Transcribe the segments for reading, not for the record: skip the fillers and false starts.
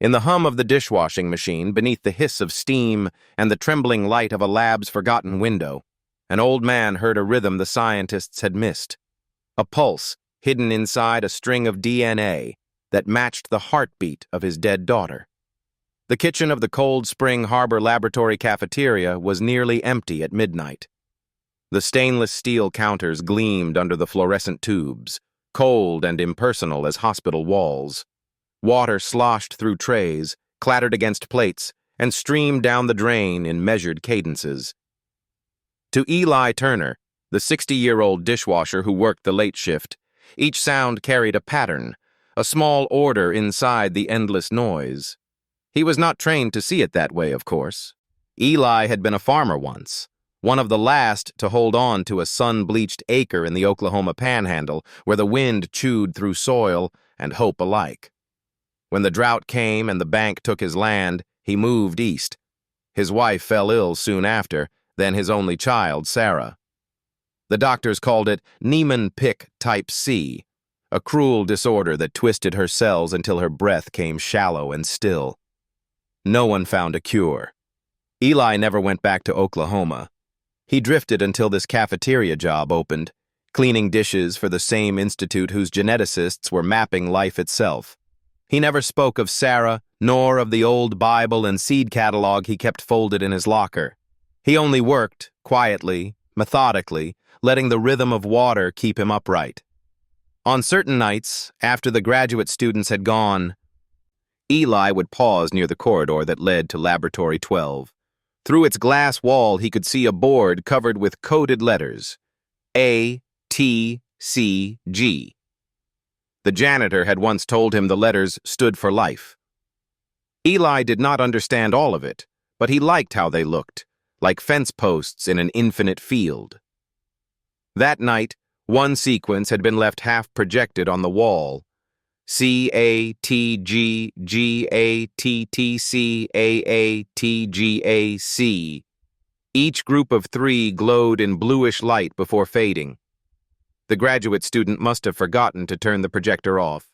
In the hum of the dishwashing machine, beneath the hiss of steam and the trembling light of a lab's forgotten window, an old man heard a rhythm the scientists had missed. A pulse hidden inside a string of DNA that matched the heartbeat of his dead daughter. The kitchen of the Cold Spring Harbor Laboratory cafeteria was nearly empty at midnight. The stainless steel counters gleamed under the fluorescent tubes, cold and impersonal as hospital walls. Water sloshed through trays, clattered against plates, and streamed down the drain in measured cadences. To Eli Turner, the 60-year-old dishwasher who worked the late shift, each sound carried a pattern, a small order inside the endless noise. He was not trained to see it that way, of course. Eli had been a farmer once, one of the last to hold on to a sun-bleached acre in the Oklahoma Panhandle where the wind chewed through soil and hope alike. When the drought came and the bank took his land, he moved east. His wife fell ill soon after, then his only child, Sarah. The doctors called it Niemann-Pick type C, a cruel disorder that twisted her cells until her breath came shallow and still. No one found a cure. Eli never went back to Oklahoma. He drifted until this cafeteria job opened, cleaning dishes for the same institute whose geneticists were mapping life itself. He never spoke of Sarah, nor of the old Bible and seed catalog he kept folded in his locker. He only worked, quietly, methodically, letting the rhythm of water keep him upright. On certain nights, after the graduate students had gone, Eli would pause near the corridor that led to Laboratory 12. Through its glass wall, he could see a board covered with coded letters, A, T, C, G. The janitor had once told him the letters stood for life. Eli did not understand all of it, but he liked how they looked, like fence posts in an infinite field. That night, one sequence had been left half projected on the wall. CATG-GATTC-AATGAC. Each group of three glowed in bluish light before fading. The graduate student must have forgotten to turn the projector off.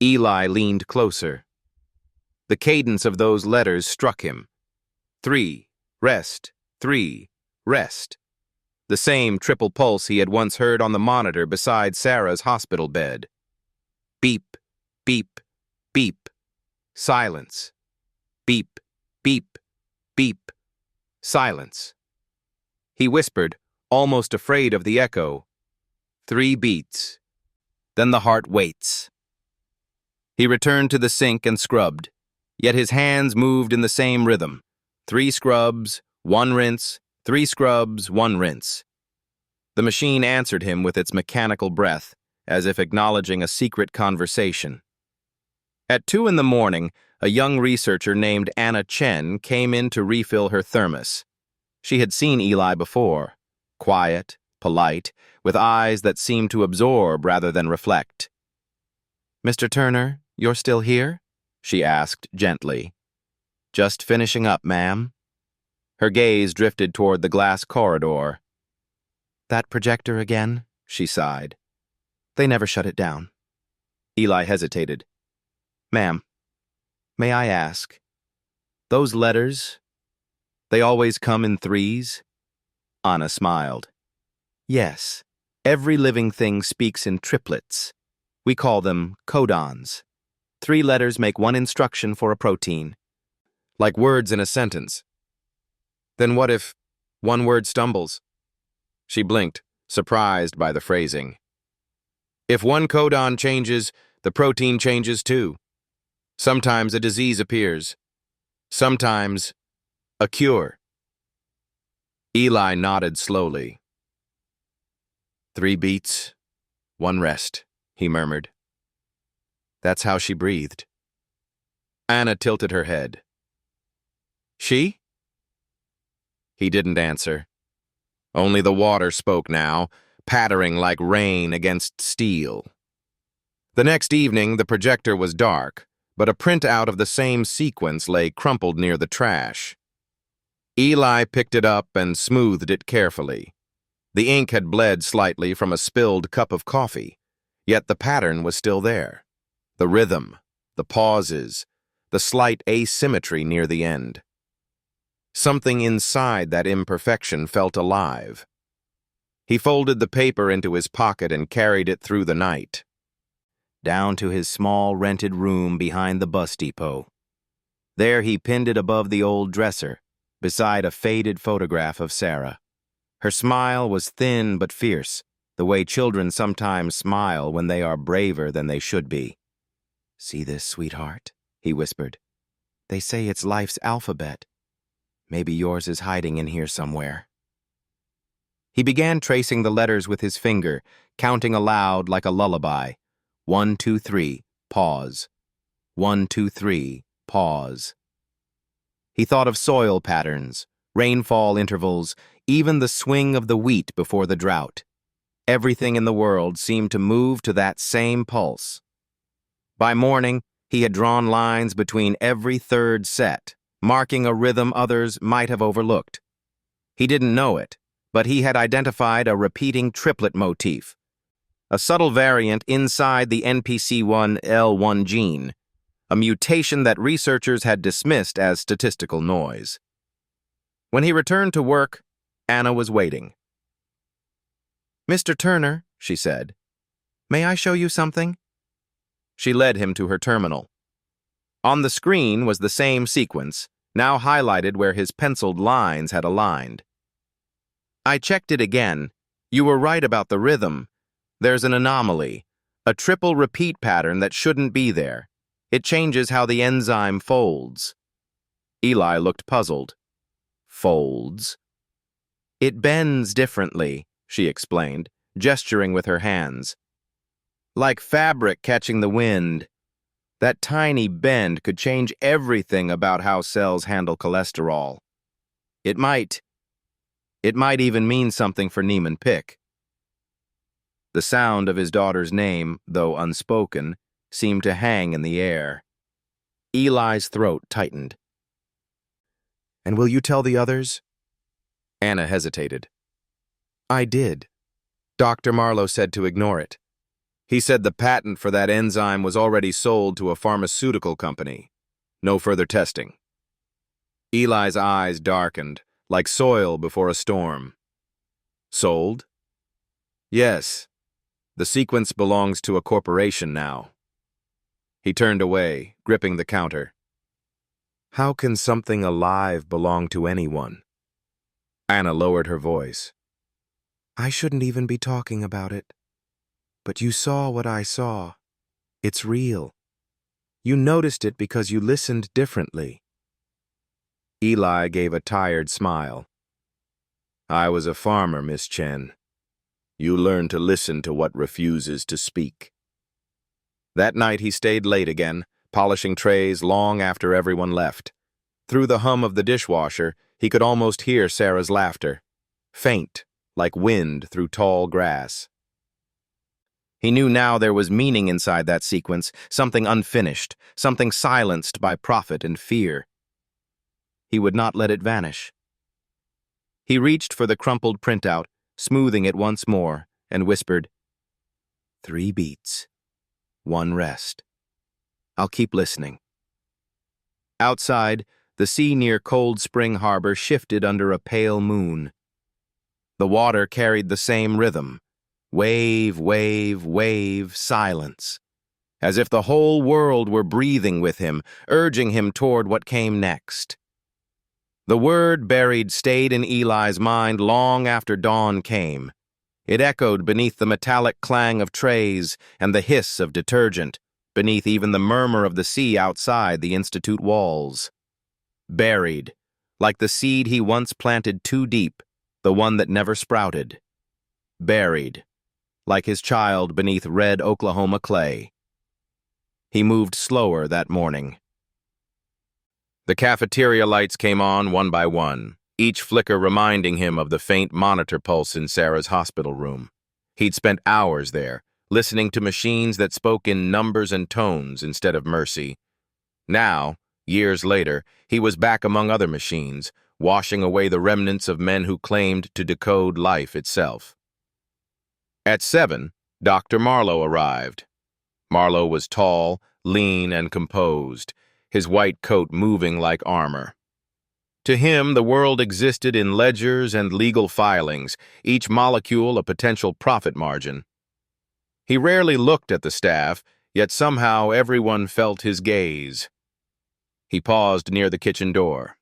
Eli leaned closer. The cadence of those letters struck him. 3, rest, 3, rest. The same triple pulse he had once heard on the monitor beside Sarah's hospital bed. Beep, beep, beep. Silence. Beep, beep, beep. Silence. He whispered, almost afraid of the echo. 3 beats. Then the heart waits. He returned to the sink and scrubbed, yet his hands moved in the same rhythm. 3 scrubs, 1 rinse, 3 scrubs, 1 rinse. The machine answered him with its mechanical breath, as if acknowledging a secret conversation. At 2 in the morning, a young researcher named Anna Chen came in to refill her thermos. She had seen Eli before, quiet, polite, with eyes that seemed to absorb rather than reflect. "Mr. Turner, you're still here?" she asked gently. "Just finishing up, ma'am." Her gaze drifted toward the glass corridor. "That projector again?" she sighed. "They never shut it down." Eli hesitated. "Ma'am, may I ask, those letters, they always come in 3s? Anna smiled. "Yes, every living thing speaks in triplets. We call them codons. 3 letters make 1 instruction for a protein." "Like words in a sentence." "Then what if 1 word stumbles?" She blinked, surprised by the phrasing. "If 1 codon changes, the protein changes too. Sometimes a disease appears. Sometimes a cure." Eli nodded slowly. 3 beats, 1 rest, he murmured. That's how she breathed. Anna tilted her head. "She?" He didn't answer. Only the water spoke now, pattering like rain against steel. The next evening, the projector was dark, but a printout of the same sequence lay crumpled near the trash. Eli picked it up and smoothed it carefully. The ink had bled slightly from a spilled cup of coffee, yet the pattern was still there. The rhythm, the pauses, the slight asymmetry near the end. Something inside that imperfection felt alive. He folded the paper into his pocket and carried it through the night, down to his small rented room behind the bus depot. There he pinned it above the old dresser, beside a faded photograph of Sarah. Her smile was thin but fierce, the way children sometimes smile when they are braver than they should be. "See this, sweetheart?" he whispered. "They say it's life's alphabet. Maybe yours is hiding in here somewhere." He began tracing the letters with his finger, counting aloud like a lullaby. 1, 2, 3, pause. 1, 2, 3, pause. He thought of soil patterns, rainfall intervals, even the swing of the wheat before the drought. Everything in the world seemed to move to that same pulse. By morning, he had drawn lines between every third set, marking a rhythm others might have overlooked. He didn't know it, but he had identified a repeating triplet motif, a subtle variant inside the NPC1L1 gene, a mutation that researchers had dismissed as statistical noise. When he returned to work, Anna was waiting. "Mr. Turner," she said, "may I show you something?" She led him to her terminal. On the screen was the same sequence, now highlighted where his penciled lines had aligned. "I checked it again. You were right about the rhythm. There's an anomaly, a triple repeat pattern that shouldn't be there. It changes how the enzyme folds." Eli looked puzzled. "Folds?" "It bends differently," she explained, gesturing with her hands. "Like fabric catching the wind. That tiny bend could change everything about how cells handle cholesterol. It might even mean something for Neiman Pick." The sound of his daughter's name, though unspoken, seemed to hang in the air. Eli's throat tightened. "And will you tell the others?" Anna hesitated. "I did. Dr. Marlowe said to ignore it. He said the patent for that enzyme was already sold to a pharmaceutical company. No further testing." Eli's eyes darkened, like soil before a storm. "Sold?" "Yes. The sequence belongs to a corporation now." He turned away, gripping the counter. "How can something alive belong to anyone?" Anna lowered her voice. "I shouldn't even be talking about it. But you saw what I saw. It's real. You noticed it because you listened differently." Eli gave a tired smile. "I was a farmer, Miss Chen. You learn to listen to what refuses to speak." That night he stayed late again, polishing trays long after everyone left. Through the hum of the dishwasher, he could almost hear Sarah's laughter, faint, like wind through tall grass. He knew now there was meaning inside that sequence, something unfinished, something silenced by profit and fear. He would not let it vanish. He reached for the crumpled printout, smoothing it once more, and whispered, 3 beats. 1 rest. I'll keep listening." Outside, the sea near Cold Spring Harbor shifted under a pale moon. The water carried the same rhythm. Wave, wave, wave, silence. As if the whole world were breathing with him, urging him toward what came next. The word buried stayed in Eli's mind long after dawn came. It echoed beneath the metallic clang of trays and the hiss of detergent, beneath even the murmur of the sea outside the institute walls. Buried, like the seed he once planted too deep, the one that never sprouted. Buried, like his child beneath red Oklahoma clay. He moved slower that morning. The cafeteria lights came on one by one, each flicker reminding him of the faint monitor pulse in Sarah's hospital room. He'd spent hours there, listening to machines that spoke in numbers and tones instead of mercy. Now, years later, he was back among other machines, washing away the remnants of men who claimed to decode life itself. At 7, Dr. Marlowe arrived. Marlowe was tall, lean, and composed, his white coat moving like armor. To him, the world existed in ledgers and legal filings, each molecule a potential profit margin. He rarely looked at the staff, yet somehow everyone felt his gaze. He paused near the kitchen door.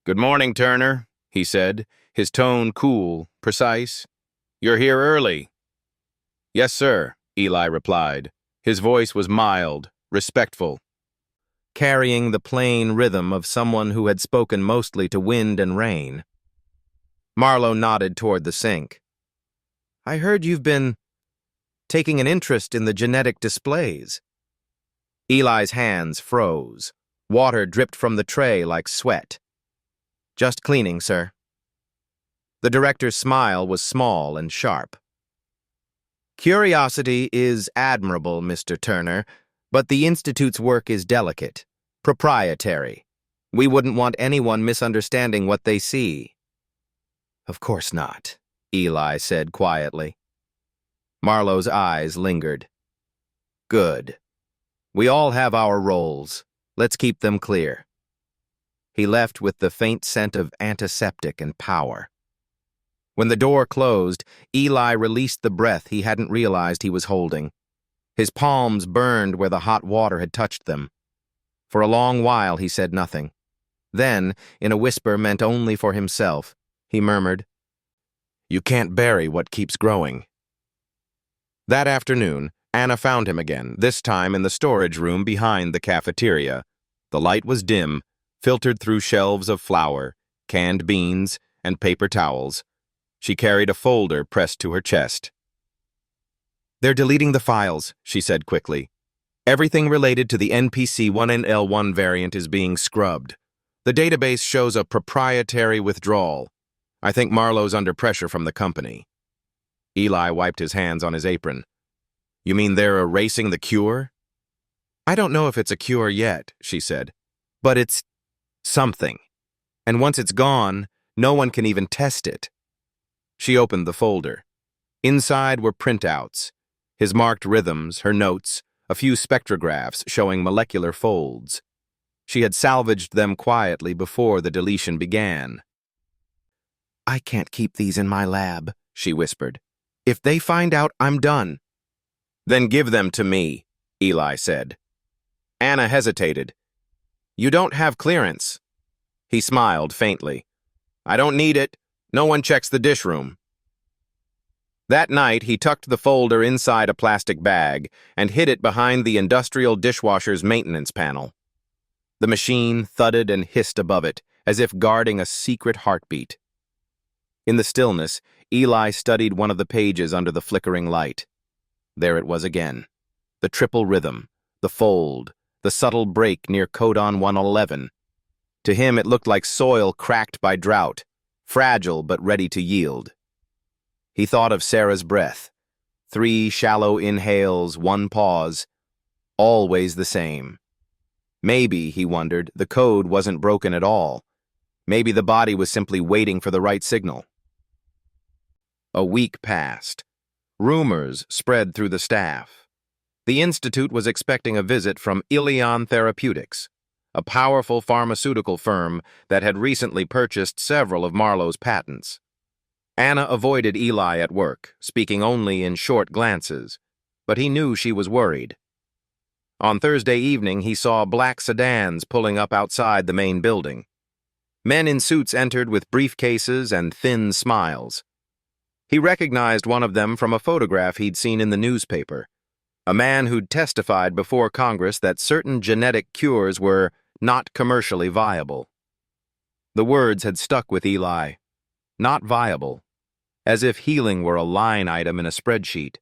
"Good morning, Turner," he said, his tone cool, precise. "You're here early." "Yes, sir," Eli replied. His voice was mild, respectful, carrying the plain rhythm of someone who had spoken mostly to wind and rain. Marlowe nodded toward the sink. "I heard you've been taking an interest in the genetic displays." Eli's hands froze. Water dripped from the tray like sweat. "Just cleaning, sir." The director's smile was small and sharp. "Curiosity is admirable, Mr. Turner, but the Institute's work is delicate, proprietary. We wouldn't want anyone misunderstanding what they see." "Of course not," Eli said quietly. Marlowe's eyes lingered. "Good. We all have our roles. Let's keep them clear." He left with the faint scent of antiseptic and power. When the door closed, Eli released the breath he hadn't realized he was holding. His palms burned where the hot water had touched them. For a long while he said nothing. Then, in a whisper meant only for himself, he murmured, "You can't bury what keeps growing." That afternoon, Anna found him again, this time in the storage room behind the cafeteria. The light was dim, filtered through shelves of flour, canned beans, and paper towels. She carried a folder pressed to her chest. "They're deleting the files," she said quickly. "Everything related to the NPC1 and L1 variant is being scrubbed. The database shows a proprietary withdrawal. I think Marlowe's under pressure from the company." Eli wiped his hands on his apron. "You mean they're erasing the cure?" "I don't know if it's a cure yet," she said, "but it's something. And once it's gone, no one can even test it." She opened the folder. Inside were printouts, his marked rhythms, her notes, a few spectrographs showing molecular folds. She had salvaged them quietly before the deletion began. "I can't keep these in my lab," she whispered. "If they find out, I'm done." "Then give them to me," Eli said. Anna hesitated. "You don't have clearance." He smiled faintly. "I don't need it. No one checks the dish room." That night, he tucked the folder inside a plastic bag and hid it behind the industrial dishwasher's maintenance panel. The machine thudded and hissed above it, as if guarding a secret heartbeat. In the stillness, Eli studied one of the pages under the flickering light. There it was again. The triple rhythm, the fold, the subtle break near codon 111. To him, it looked like soil cracked by drought, fragile but ready to yield. He thought of Sarah's breath. 3 shallow inhales, 1 pause. Always the same. Maybe, he wondered, the code wasn't broken at all. Maybe the body was simply waiting for the right signal. A week passed. Rumors spread through the staff. The Institute was expecting a visit from Ilion Therapeutics, a powerful pharmaceutical firm that had recently purchased several of Marlowe's patents. Anna avoided Eli at work, speaking only in short glances, but he knew she was worried. On Thursday evening, he saw black sedans pulling up outside the main building. Men in suits entered with briefcases and thin smiles. He recognized one of them from a photograph he'd seen in the newspaper, a man who'd testified before Congress that certain genetic cures were not commercially viable. The words had stuck with Eli. Not viable. As if healing were a line item in a spreadsheet.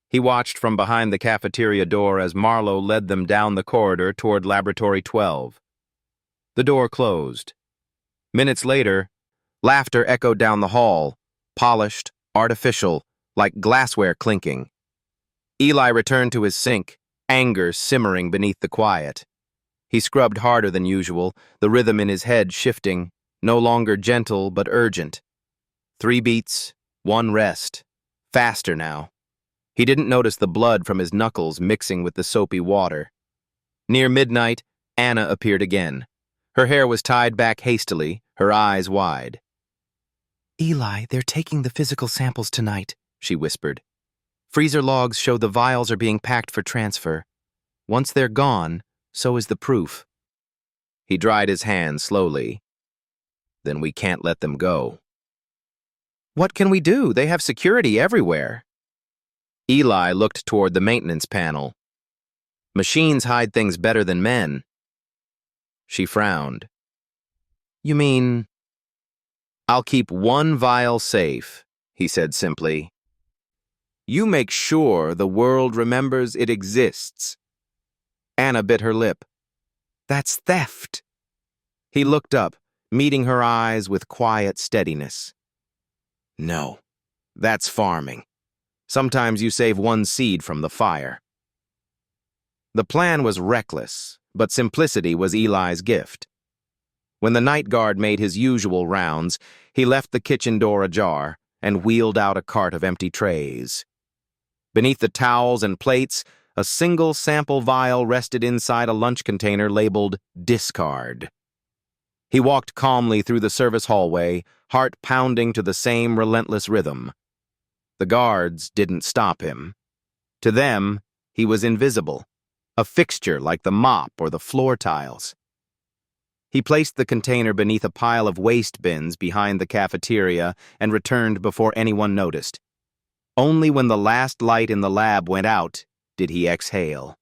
He watched from behind the cafeteria door as Marlowe led them down the corridor toward Laboratory 12. The door closed. Minutes later, laughter echoed down the hall, polished, artificial, like glassware clinking. Eli returned to his sink, anger simmering beneath the quiet. He scrubbed harder than usual, the rhythm in his head shifting, no longer gentle but urgent. 3 beats, 1 rest. Faster now. He didn't notice the blood from his knuckles mixing with the soapy water. Near midnight, Anna appeared again. Her hair was tied back hastily, her eyes wide. "Eli, they're taking the physical samples tonight," she whispered. "Freezer logs show the vials are being packed for transfer. Once they're gone, so is the proof." He dried his hands slowly. "Then we can't let them go." "What can we do? They have security everywhere." Eli looked toward the maintenance panel. "Machines hide things better than men." She frowned. "You mean—" "I'll keep one vial safe," he said simply. "You make sure the world remembers it exists." Anna bit her lip. "That's theft." He looked up, meeting her eyes with quiet steadiness. "No, that's farming. Sometimes you save one seed from the fire." The plan was reckless, but simplicity was Eli's gift. When the night guard made his usual rounds, he left the kitchen door ajar and wheeled out a cart of empty trays. Beneath the towels and plates, a single sample vial rested inside a lunch container labeled "Discard." He walked calmly through the service hallway, heart pounding to the same relentless rhythm. The guards didn't stop him. To them, he was invisible, a fixture like the mop or the floor tiles. He placed the container beneath a pile of waste bins behind the cafeteria and returned before anyone noticed. Only when the last light in the lab went out did he exhale.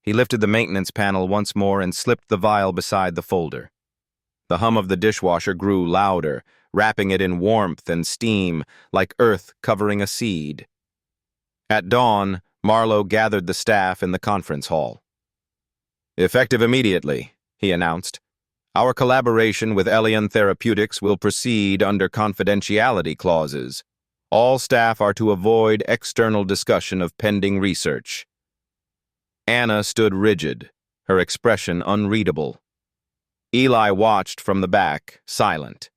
He lifted the maintenance panel once more and slipped the vial beside the folder. The hum of the dishwasher grew louder, wrapping it in warmth and steam like earth covering a seed. At dawn, Marlowe gathered the staff in the conference hall. "Effective immediately," he announced. "Our collaboration with Elion Therapeutics will proceed under confidentiality clauses. All staff are to avoid external discussion of pending research." Anna stood rigid, her expression unreadable. Eli watched from the back, silent.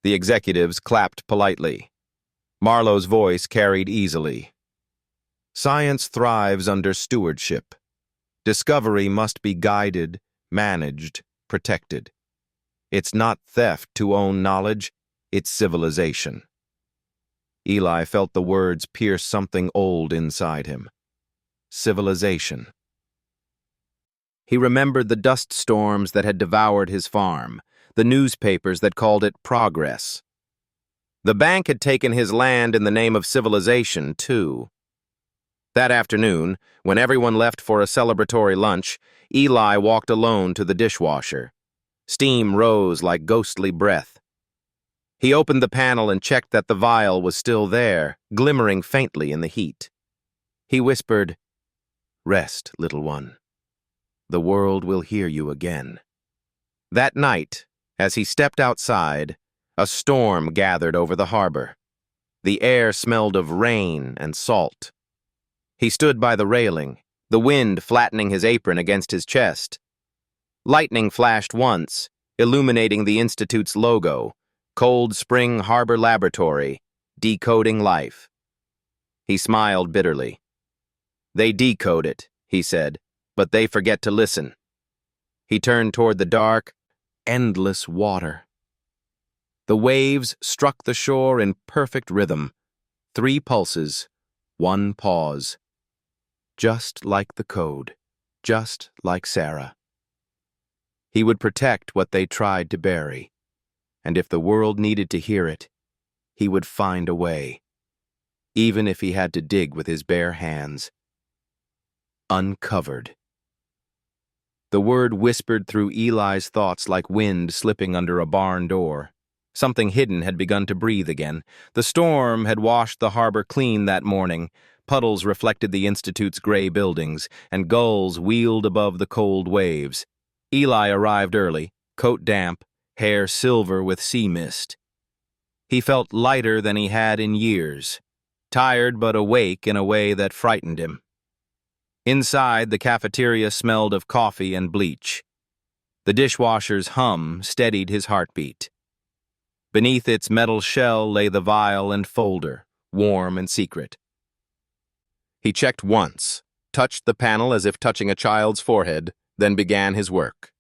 The executives clapped politely. Marlowe's voice carried easily. "Science thrives under stewardship. Discovery must be guided, managed, protected. It's not theft to own knowledge, it's civilization." Eli felt the words pierce something old inside him. Civilization. He remembered the dust storms that had devoured his farm, the newspapers that called it progress. The bank had taken his land in the name of civilization, too. That afternoon, when everyone left for a celebratory lunch, Eli walked alone to the dishwasher. Steam rose like ghostly breath. He opened the panel and checked that the vial was still there, glimmering faintly in the heat. He whispered, "Rest, little one. The world will hear you again." That night, as he stepped outside, a storm gathered over the harbor. The air smelled of rain and salt. He stood by the railing, the wind flattening his apron against his chest. Lightning flashed once, illuminating the Institute's logo, Cold Spring Harbor Laboratory, decoding life. He smiled bitterly. "They decode it," he said, "but they forget to listen." He turned toward the dark, endless water. The waves struck the shore in perfect rhythm. 3 pulses, 1 pause. Just like the code, just like Sarah. He would protect what they tried to bury, and if the world needed to hear it, he would find a way, even if he had to dig with his bare hands. Uncovered. The word whispered through Eli's thoughts like wind slipping under a barn door. Something hidden had begun to breathe again. The storm had washed the harbor clean that morning. Puddles reflected the Institute's gray buildings, and gulls wheeled above the cold waves. Eli arrived early, coat damp, hair silver with sea mist. He felt lighter than he had in years, tired but awake in a way that frightened him. Inside, the cafeteria smelled of coffee and bleach. The dishwasher's hum steadied his heartbeat. Beneath its metal shell lay the vial and folder, warm and secret. He checked once, touched the panel as if touching a child's forehead, then began his work.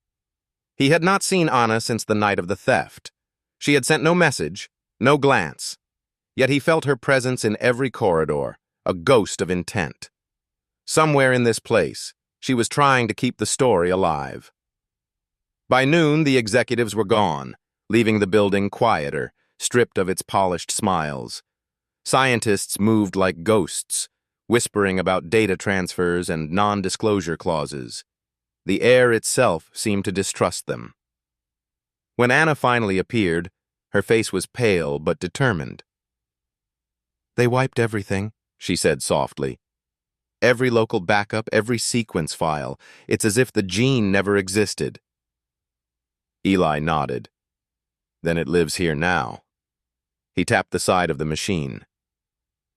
He had not seen Anna since the night of the theft. She had sent no message, no glance. Yet he felt her presence in every corridor, a ghost of intent. Somewhere in this place, she was trying to keep the story alive. By noon, the executives were gone, leaving the building quieter, stripped of its polished smiles. Scientists moved like ghosts, whispering about data transfers and non-disclosure clauses. The air itself seemed to distrust them. When Anna finally appeared, her face was pale but determined. "They wiped everything," she said softly. "Every local backup, every sequence file. It's as if the gene never existed." Eli nodded. "Then it lives here now." He tapped the side of the machine.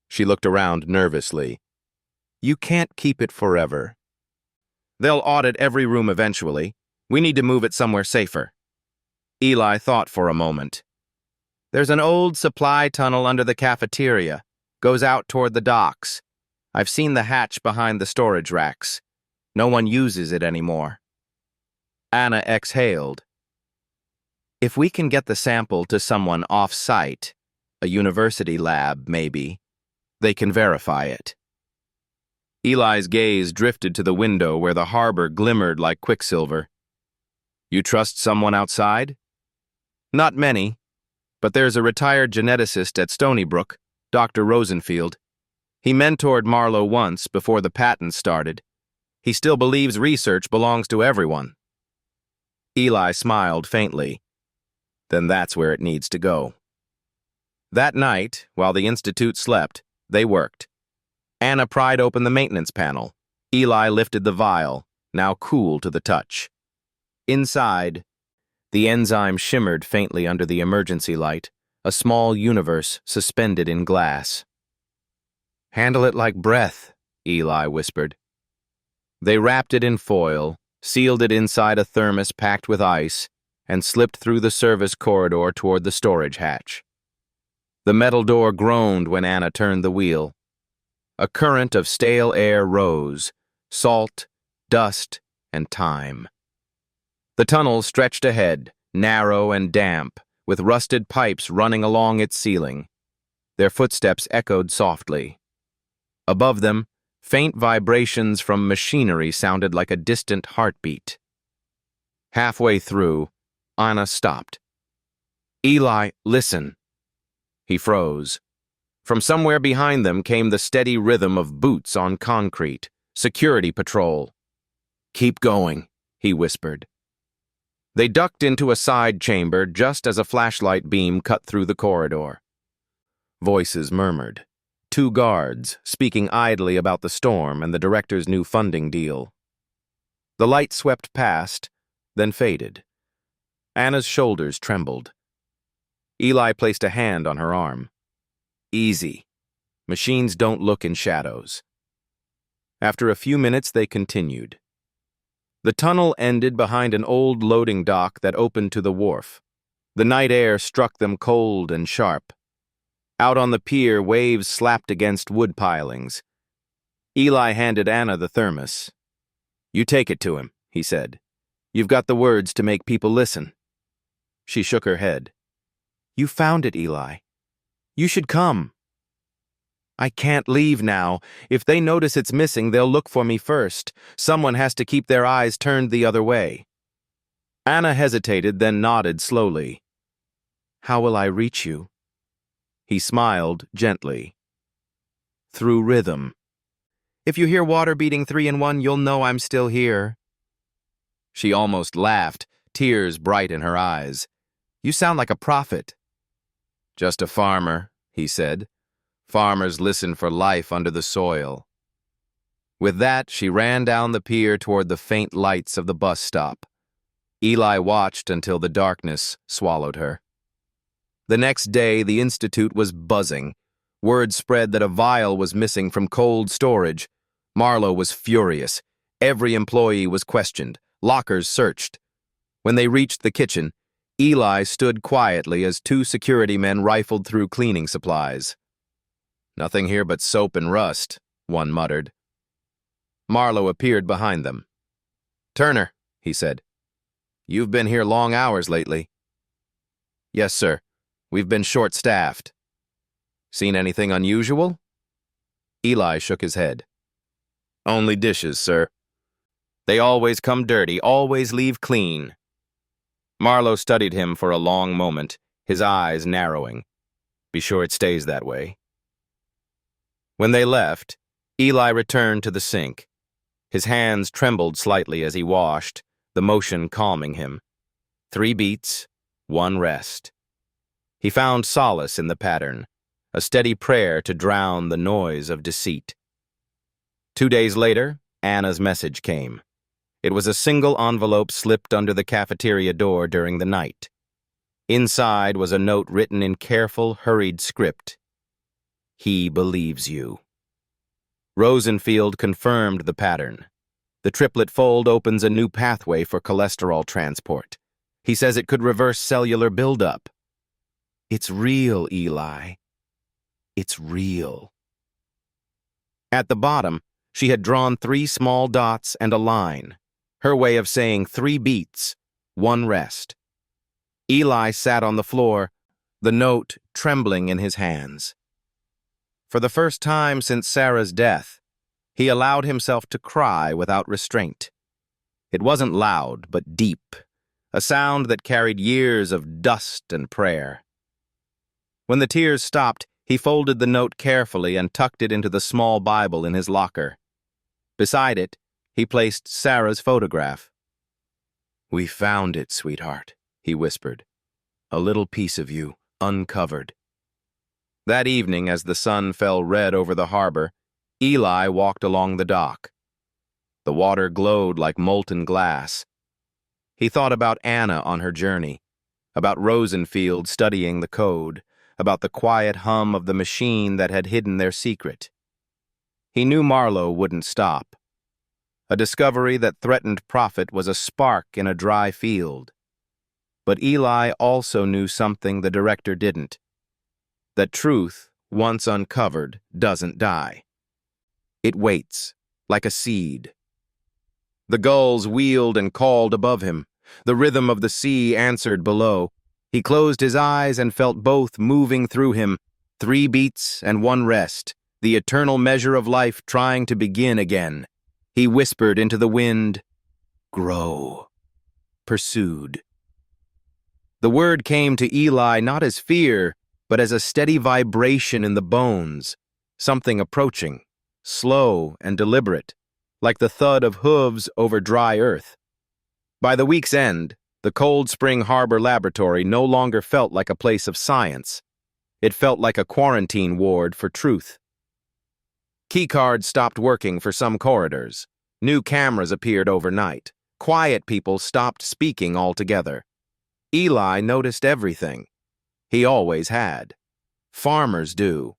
She looked around nervously. "You can't keep it forever." "They'll audit every room eventually. We need to move it somewhere safer." Eli thought for a moment. "There's an old supply tunnel under the cafeteria. Goes out toward the docks. I've seen the hatch behind the storage racks. No one uses it anymore." Anna exhaled. "If we can get the sample to someone off-site, a university lab, maybe, they can verify it." Eli's gaze drifted to the window where the harbor glimmered like quicksilver. "You trust someone outside?" "Not many, but there's a retired geneticist at Stony Brook, Dr. Rosenfield. He mentored Marlowe once before the patent started. He still believes research belongs to everyone." Eli smiled faintly. "Then that's where it needs to go." That night, while the Institute slept, they worked. Anna pried open the maintenance panel. Eli lifted the vial, now cool to the touch. Inside, the enzyme shimmered faintly under the emergency light, a small universe suspended in glass. "Handle it like breath," Eli whispered. They wrapped it in foil, sealed it inside a thermos packed with ice, and slipped through the service corridor toward the storage hatch. The metal door groaned when Anna turned the wheel. A current of stale air rose, salt, dust, and time. The tunnel stretched ahead, narrow and damp, with rusted pipes running along its ceiling. Their footsteps echoed softly. Above them, faint vibrations from machinery sounded like a distant heartbeat. Halfway through, Anna stopped. "Eli, listen." He froze. From somewhere behind them came the steady rhythm of boots on concrete, security patrol. "Keep going," he whispered. They ducked into a side chamber just as a flashlight beam cut through the corridor. Voices murmured. 2 guards, speaking idly about the storm and the director's new funding deal. The light swept past, then faded. Anna's shoulders trembled. Eli placed a hand on her arm. "Easy. Machines don't look in shadows." After a few minutes, they continued. The tunnel ended behind an old loading dock that opened to the wharf. The night air struck them cold and sharp. Out on the pier, waves slapped against wood pilings. Eli handed Anna the thermos. "You take it to him," he said. "You've got the words to make people listen." She shook her head. "You found it, Eli. You should come." "I can't leave now. If they notice it's missing, they'll look for me first. Someone has to keep their eyes turned the other way." Anna hesitated, then nodded slowly. "How will I reach you?" He smiled gently. "Through rhythm. If you hear water beating 3 in 1, you'll know I'm still here." She almost laughed, tears bright in her eyes. "You sound like a prophet." "Just a farmer," he said. "Farmers listen for life under the soil." With that, she ran down the pier toward the faint lights of the bus stop. Eli watched until the darkness swallowed her. The next day, the Institute was buzzing. Word spread that a vial was missing from cold storage. Marlowe was furious. Every employee was questioned. Lockers searched. When they reached the kitchen, Eli stood quietly as 2 security men rifled through cleaning supplies. "Nothing here but soap and rust," one muttered. Marlowe appeared behind them. "Turner," he said, "you've been here long hours lately." "Yes, sir. We've been short-staffed." "Seen anything unusual?" Eli shook his head. "Only dishes, sir. They always come dirty, always leave clean." Marlowe studied him for a long moment, his eyes narrowing. "Be sure it stays that way." When they left, Eli returned to the sink. His hands trembled slightly as he washed, the motion calming him. 3 beats, 1 rest. He found solace in the pattern, a steady prayer to drown the noise of deceit. 2 days later, Anna's message came. It was a single envelope slipped under the cafeteria door during the night. Inside was a note written in careful, hurried script. "He believes you." Rosenfield confirmed the pattern. "The triplet fold opens a new pathway for cholesterol transport. He says it could reverse cellular buildup." It's real, Eli. It's real. At the bottom, she had drawn 3 small dots and a line, her way of saying 3 beats, 1 rest. Eli sat on the floor, the note trembling in his hands. For the first time since Sarah's death, he allowed himself to cry without restraint. It wasn't loud, but deep, a sound that carried years of dust and prayer. When the tears stopped, he folded the note carefully and tucked it into the small Bible in his locker. Beside it, he placed Sarah's photograph. "We found it, sweetheart," he whispered. "A little piece of you, uncovered." That evening, as the sun fell red over the harbor, Eli walked along the dock. The water glowed like molten glass. He thought about Anna on her journey, about Rosenfield studying the code, about the quiet hum of the machine that had hidden their secret. He knew Marlowe wouldn't stop. A discovery that threatened profit was a spark in a dry field. But Eli also knew something the director didn't: that truth, once uncovered, doesn't die. It waits, like a seed. The gulls wheeled and called above him. The rhythm of the sea answered below. He closed his eyes and felt both moving through him, 3 beats and 1 rest, the eternal measure of life trying to begin again. He whispered into the wind, "Grow." Pursued. The word came to Eli not as fear, but as a steady vibration in the bones, something approaching, slow and deliberate, like the thud of hooves over dry earth. By the week's end, the Cold Spring Harbor Laboratory no longer felt like a place of science. It felt like a quarantine ward for truth. Keycards stopped working for some corridors. New cameras appeared overnight. Quiet people stopped speaking altogether. Eli noticed everything. He always had. Farmers do.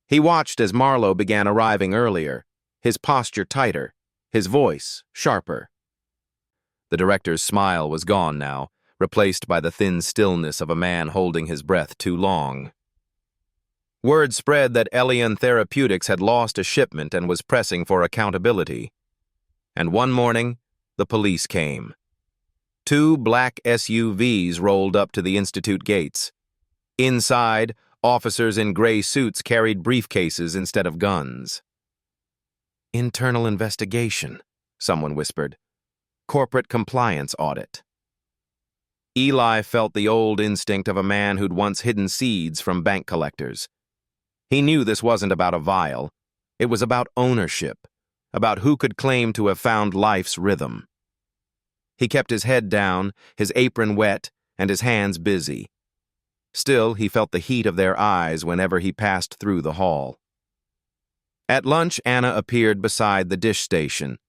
He watched as Marlowe began arriving earlier, his posture tighter, his voice sharper. The director's smile was gone now, replaced by the thin stillness of a man holding his breath too long. Word spread that Elion Therapeutics had lost a shipment and was pressing for accountability. And one morning, the police came. 2 black SUVs rolled up to the institute gates. Inside, officers in gray suits carried briefcases instead of guns. "Internal investigation," someone whispered. "Corporate compliance audit." Eli felt the old instinct of a man who'd once hidden seeds from bank collectors. He knew this wasn't about a vial. It was about ownership, about who could claim to have found life's rhythm. He kept his head down, his apron wet, and his hands busy. Still, he felt the heat of their eyes whenever he passed through the hall. At lunch, Anna appeared beside the dish station.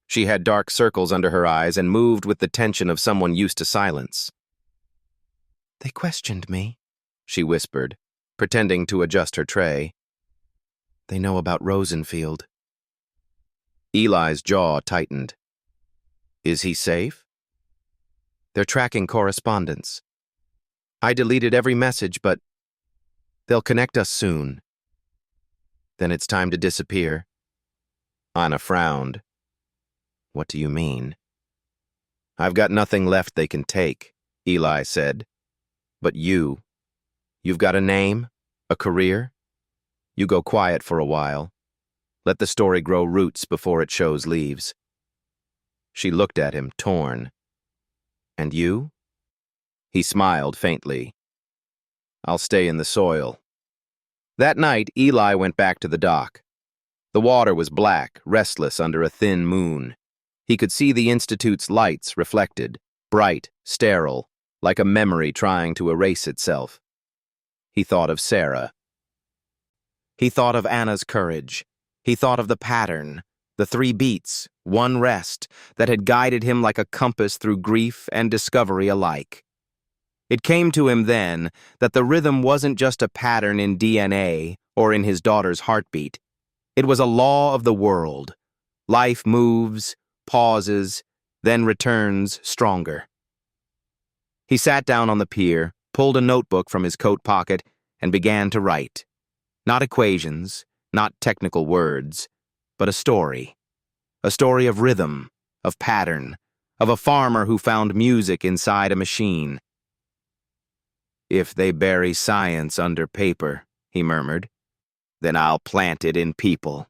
She had dark circles under her eyes and moved with the tension of someone used to silence. "They questioned me," she whispered, pretending to adjust her tray. "They know about Rosenfield." Eli's jaw tightened. "Is he safe?" "They're tracking correspondence. I deleted every message, but they'll connect us soon. Then it's time to disappear." Anna frowned. What do you mean? I've got nothing left they can take, Eli said. But you've got a name? A career? You go quiet for a while. Let the story grow roots before it shows leaves. She looked at him, torn. And you? He smiled faintly. I'll stay in the soil. That night, Eli went back to the dock. The water was black, restless under a thin moon. He could see the Institute's lights reflected, bright, sterile, like a memory trying to erase itself. He thought of Sarah. He thought of Anna's courage. He thought of the pattern, the 3 beats, 1 rest, that had guided him like a compass through grief and discovery alike. It came to him then that the rhythm wasn't just a pattern in DNA or in his daughter's heartbeat. It was a law of the world. Life moves, pauses, then returns stronger. He sat down on the pier, pulled a notebook from his coat pocket, and began to write. Not equations, not technical words, but a story. A story of rhythm, of pattern, of a farmer who found music inside a machine. If they bury science under paper, he murmured, then I'll plant it in people.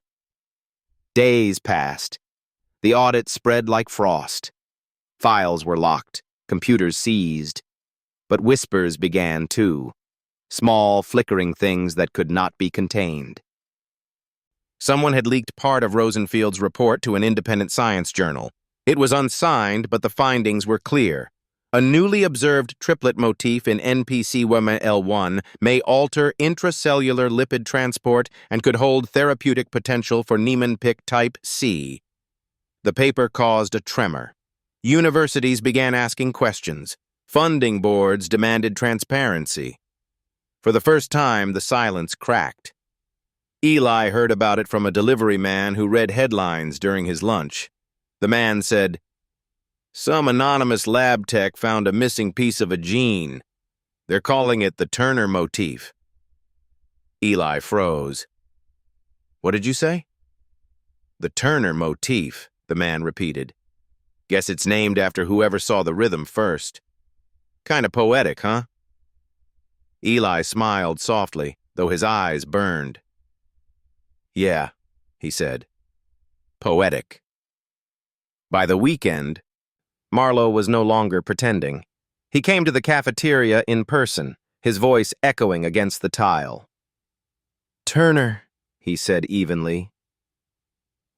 Days passed. The audit spread like frost. Files were locked, computers seized. But whispers began too, small, flickering things that could not be contained. Someone had leaked part of Rosenfield's report to an independent science journal. It was unsigned, but the findings were clear. A newly observed triplet motif in NPC1L1 may alter intracellular lipid transport and could hold therapeutic potential for Niemann-Pick type C. The paper caused a tremor. Universities began asking questions. Funding boards demanded transparency. For the first time, the silence cracked. Eli heard about it from a delivery man who read headlines during his lunch. The man said, "Some anonymous lab tech found a missing piece of a gene. They're calling it the Turner motif." Eli froze. "What did you say?" "The Turner motif," the man repeated. "Guess it's named after whoever saw the rhythm first. Kinda poetic, huh?" Eli smiled softly, though his eyes burned. "Yeah," he said. "Poetic." By the weekend, Marlowe was no longer pretending. He came to the cafeteria in person, his voice echoing against the tile. "Turner," he said evenly.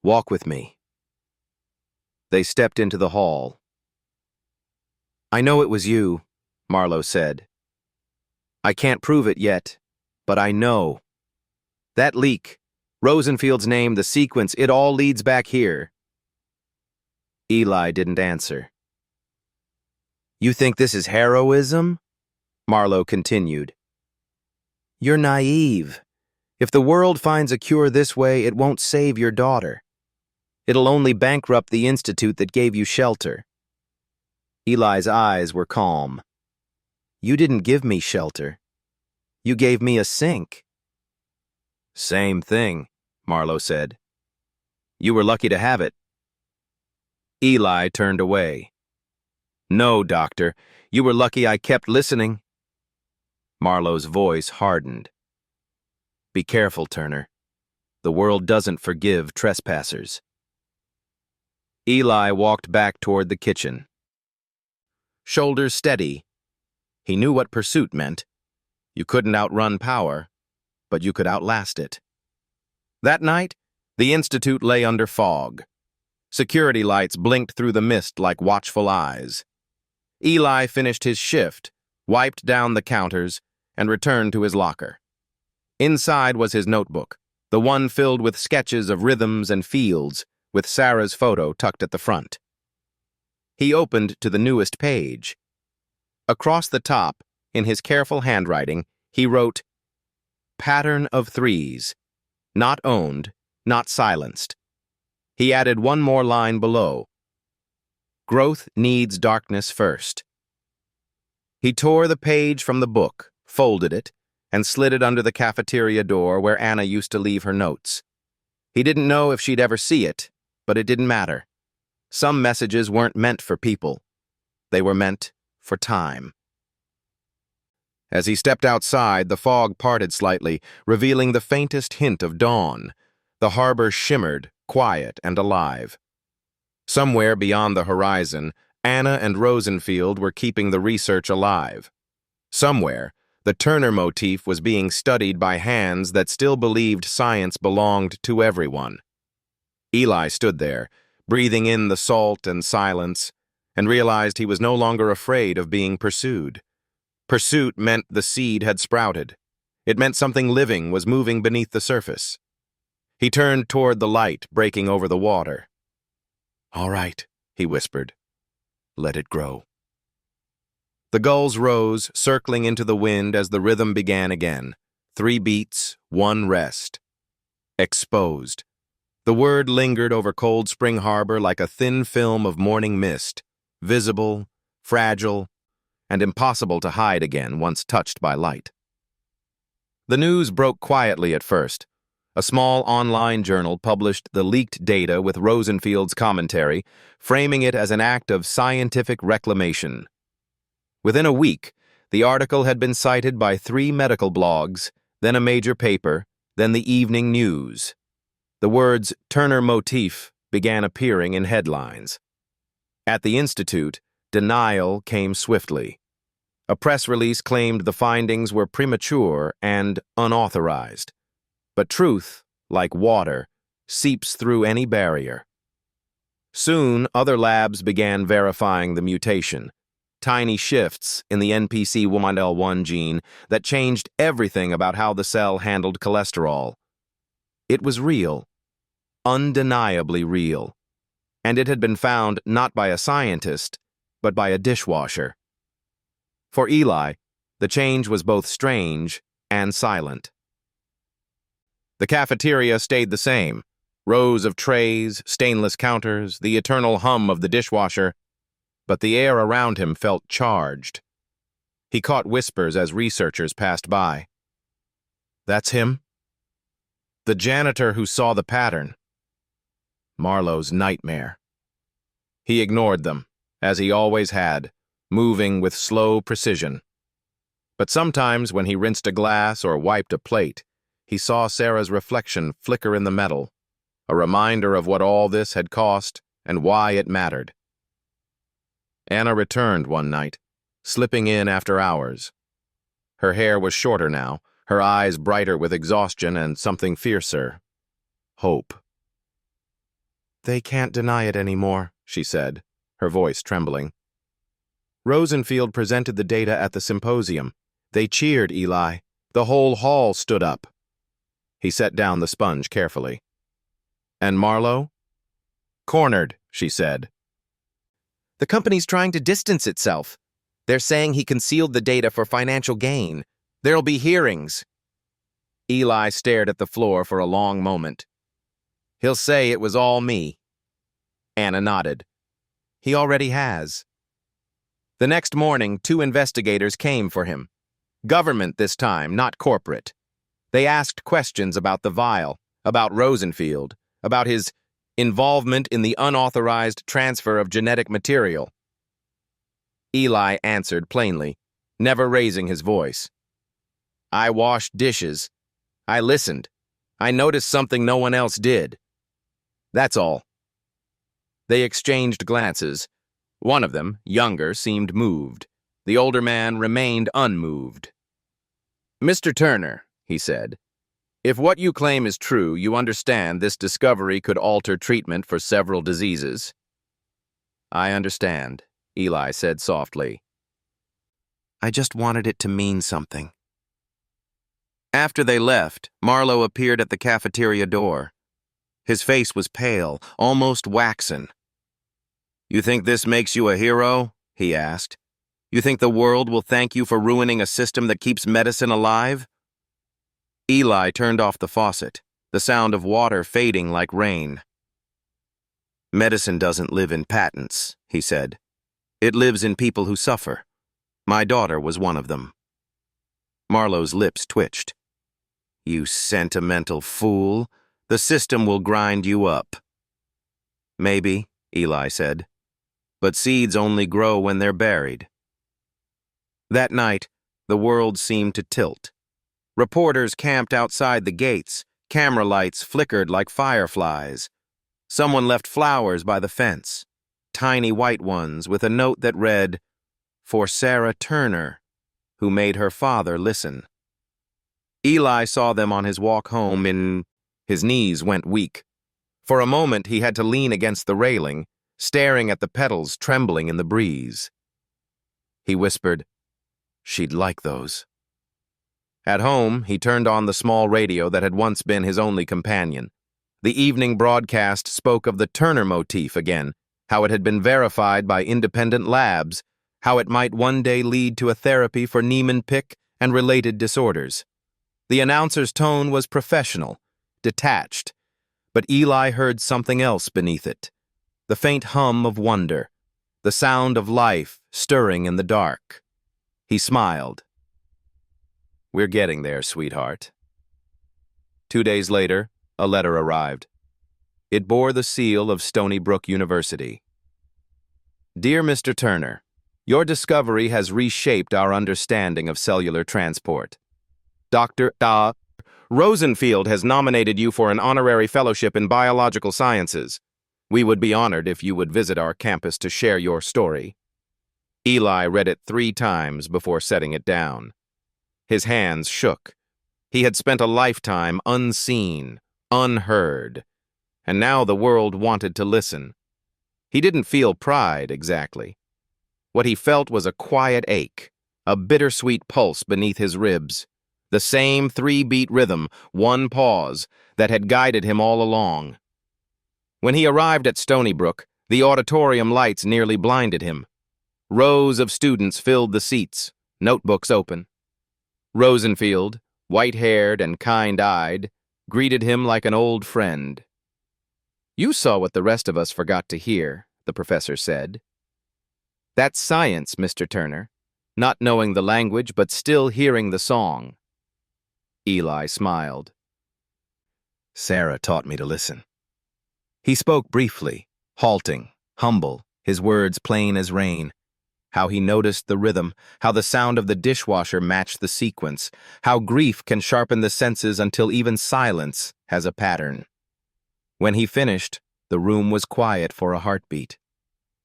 "Walk with me." They stepped into the hall. "I know it was you," Marlowe said. "I can't prove it yet, but I know. That leak, Rosenfield's name, the sequence, it all leads back here." Eli didn't answer. "You think this is heroism?" Marlowe continued. "You're naive. If the world finds a cure this way, it won't save your daughter. It'll only bankrupt the institute that gave you shelter." Eli's eyes were calm. "You didn't give me shelter. You gave me a sink." "Same thing," Marlowe said. "You were lucky to have it." Eli turned away. "No, doctor. You were lucky I kept listening." Marlowe's voice hardened. "Be careful, Turner. The world doesn't forgive trespassers." Eli walked back toward the kitchen. Shoulders steady. He knew what pursuit meant. You couldn't outrun power, but you could outlast it. That night, the Institute lay under fog. Security lights blinked through the mist like watchful eyes. Eli finished his shift, wiped down the counters, and returned to his locker. Inside was his notebook, the one filled with sketches of rhythms and fields, with Sarah's photo tucked at the front. He opened to the newest page. Across the top, in his careful handwriting, he wrote, "Pattern of threes. Not owned, not silenced." He added one more line below. "Growth needs darkness first." He tore the page from the book, folded it, and slid it under the cafeteria door where Anna used to leave her notes. He didn't know if she'd ever see it, but it didn't matter. Some messages weren't meant for people. They were meant for time. As he stepped outside, the fog parted slightly, revealing the faintest hint of dawn. The harbor shimmered, quiet and alive. Somewhere beyond the horizon, Anna and Rosenfield were keeping the research alive. Somewhere, the Turner motif was being studied by hands that still believed science belonged to everyone. Eli stood there, breathing in the salt and silence, and realized he was no longer afraid of being pursued. Pursuit meant the seed had sprouted. It meant something living was moving beneath the surface. He turned toward the light breaking over the water. "All right," he whispered. "Let it grow." The gulls rose, circling into the wind as the rhythm began again. 3 beats, 1 rest. Exposed. The word lingered over Cold Spring Harbor like a thin film of morning mist, visible, fragile, and impossible to hide again once touched by light. The news broke quietly at first. A small online journal published the leaked data with Rosenfield's commentary, framing it as an act of scientific reclamation. Within a week, the article had been cited by 3 medical blogs, then a major paper, then the evening news. The words Turner motif began appearing in headlines. At the Institute, denial came swiftly. A press release claimed the findings were premature and unauthorized. But truth, like water, seeps through any barrier. Soon, other labs began verifying the mutation, tiny shifts in the NPC1L1 gene that changed everything about how the cell handled cholesterol. It was real, undeniably real, and it had been found not by a scientist, but by a dishwasher. For Eli, the change was both strange and silent. The cafeteria stayed the same. Rows of trays, stainless counters, the eternal hum of the dishwasher, but the air around him felt charged. He caught whispers as researchers passed by. "That's him? The janitor who saw the pattern." Marlowe's nightmare. He ignored them, as he always had, moving with slow precision. But sometimes when he rinsed a glass or wiped a plate, he saw Sarah's reflection flicker in the metal, a reminder of what all this had cost and why it mattered. Anna returned one night, slipping in after hours. Her hair was shorter now, her eyes brighter with exhaustion and something fiercer. Hope. "They can't deny it anymore," she said, her voice trembling. Rosenfield presented the data at the symposium. They cheered Eli. The whole hall stood up. He set down the sponge carefully. "And Marlowe?" "Cornered," she said. "The company's trying to distance itself. They're saying he concealed the data for financial gain. There'll be hearings." Eli stared at the floor for a long moment. "He'll say it was all me." Anna nodded. "He already has." The next morning, 2 investigators came for him. Government this time, not corporate. They asked questions about the vial, about Rosenfield, about his involvement in the unauthorized transfer of genetic material. Eli answered plainly, never raising his voice. "I washed dishes. I listened. I noticed something no one else did. That's all." They exchanged glances. One of them, younger, seemed moved. The older man remained unmoved. "Mr. Turner," he said, "if what you claim is true, you understand this discovery could alter treatment for several diseases." "I understand," Eli said softly. "I just wanted it to mean something." After they left, Marlowe appeared at the cafeteria door. His face was pale, almost waxen. "You think this makes you a hero?" he asked. "You think the world will thank you for ruining a system that keeps medicine alive?" Eli turned off the faucet, the sound of water fading like rain. "Medicine doesn't live in patents," he said. "It lives in people who suffer. My daughter was one of them." Marlowe's lips twitched. "You sentimental fool," The system will grind you up. Maybe, Eli said, but seeds only grow when they're buried. That night, the world seemed to tilt. Reporters camped outside the gates, camera lights flickered like fireflies. Someone left flowers by the fence, tiny white ones with a note that read, "For Sarah Turner, who made her father listen." Eli saw them on his walk home his knees went weak. For a moment he had to lean against the railing, staring at the petals trembling in the breeze. He whispered, "She'd like those." At home, he turned on the small radio that had once been his only companion. The evening broadcast spoke of the Turner motif again, how it had been verified by independent labs, how it might one day lead to a therapy for Niemann-Pick and related disorders. The announcer's tone was professional, detached, but Eli heard something else beneath it. The faint hum of wonder, the sound of life stirring in the dark. He smiled. "We're getting there, sweetheart." 2 days later, a letter arrived. It bore the seal of Stony Brook University. "Dear Mr. Turner, your discovery has reshaped our understanding of cellular transport. Dr. Rosenfield has nominated you for an honorary fellowship in biological sciences. We would be honored if you would visit our campus to share your story." Eli read it 3 times before setting it down. His hands shook. He had spent a lifetime unseen, unheard, and now the world wanted to listen. He didn't feel pride, exactly. What he felt was a quiet ache, a bittersweet pulse beneath his ribs, the same 3-beat rhythm, one pause, that had guided him all along. When he arrived at Stony Brook, the auditorium lights nearly blinded him. Rows of students filled the seats, notebooks open. Rosenfield, white-haired and kind-eyed, greeted him like an old friend. "You saw what the rest of us forgot to hear," the professor said. "That's science, Mr. Turner, not knowing the language but still hearing the song." Eli smiled. "Sarah taught me to listen." He spoke briefly, halting, humble, his words plain as rain. How he noticed the rhythm, how the sound of the dishwasher matched the sequence, how grief can sharpen the senses until even silence has a pattern. When he finished, the room was quiet for a heartbeat.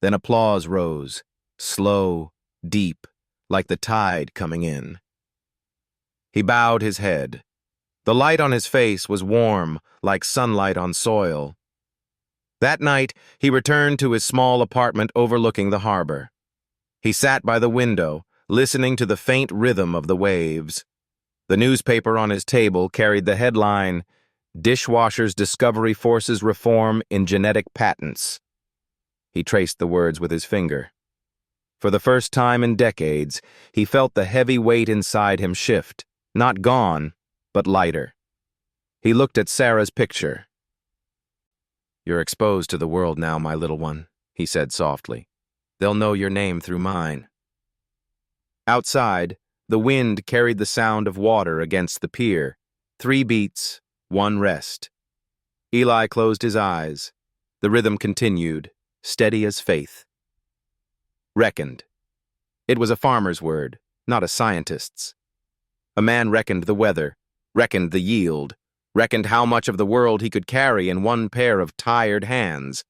Then applause rose, slow, deep, like the tide coming in. He bowed his head. The light on his face was warm, like sunlight on soil. That night, he returned to his small apartment overlooking the harbor. He sat by the window, listening to the faint rhythm of the waves. The newspaper on his table carried the headline, "Dishwashers Discovery Forces Reform in Genetic Patents." He traced the words with his finger. For the first time in decades, he felt the heavy weight inside him shift, not gone, but lighter. He looked at Sarah's picture. "You're exposed to the world now, my little one," he said softly. "They'll know your name through mine." Outside, the wind carried the sound of water against the pier. 3 beats, 1 rest. Eli closed his eyes. The rhythm continued, steady as faith. Reckoned. It was a farmer's word, not a scientist's. A man reckoned the weather, reckoned the yield, reckoned how much of the world he could carry in one pair of tired hands.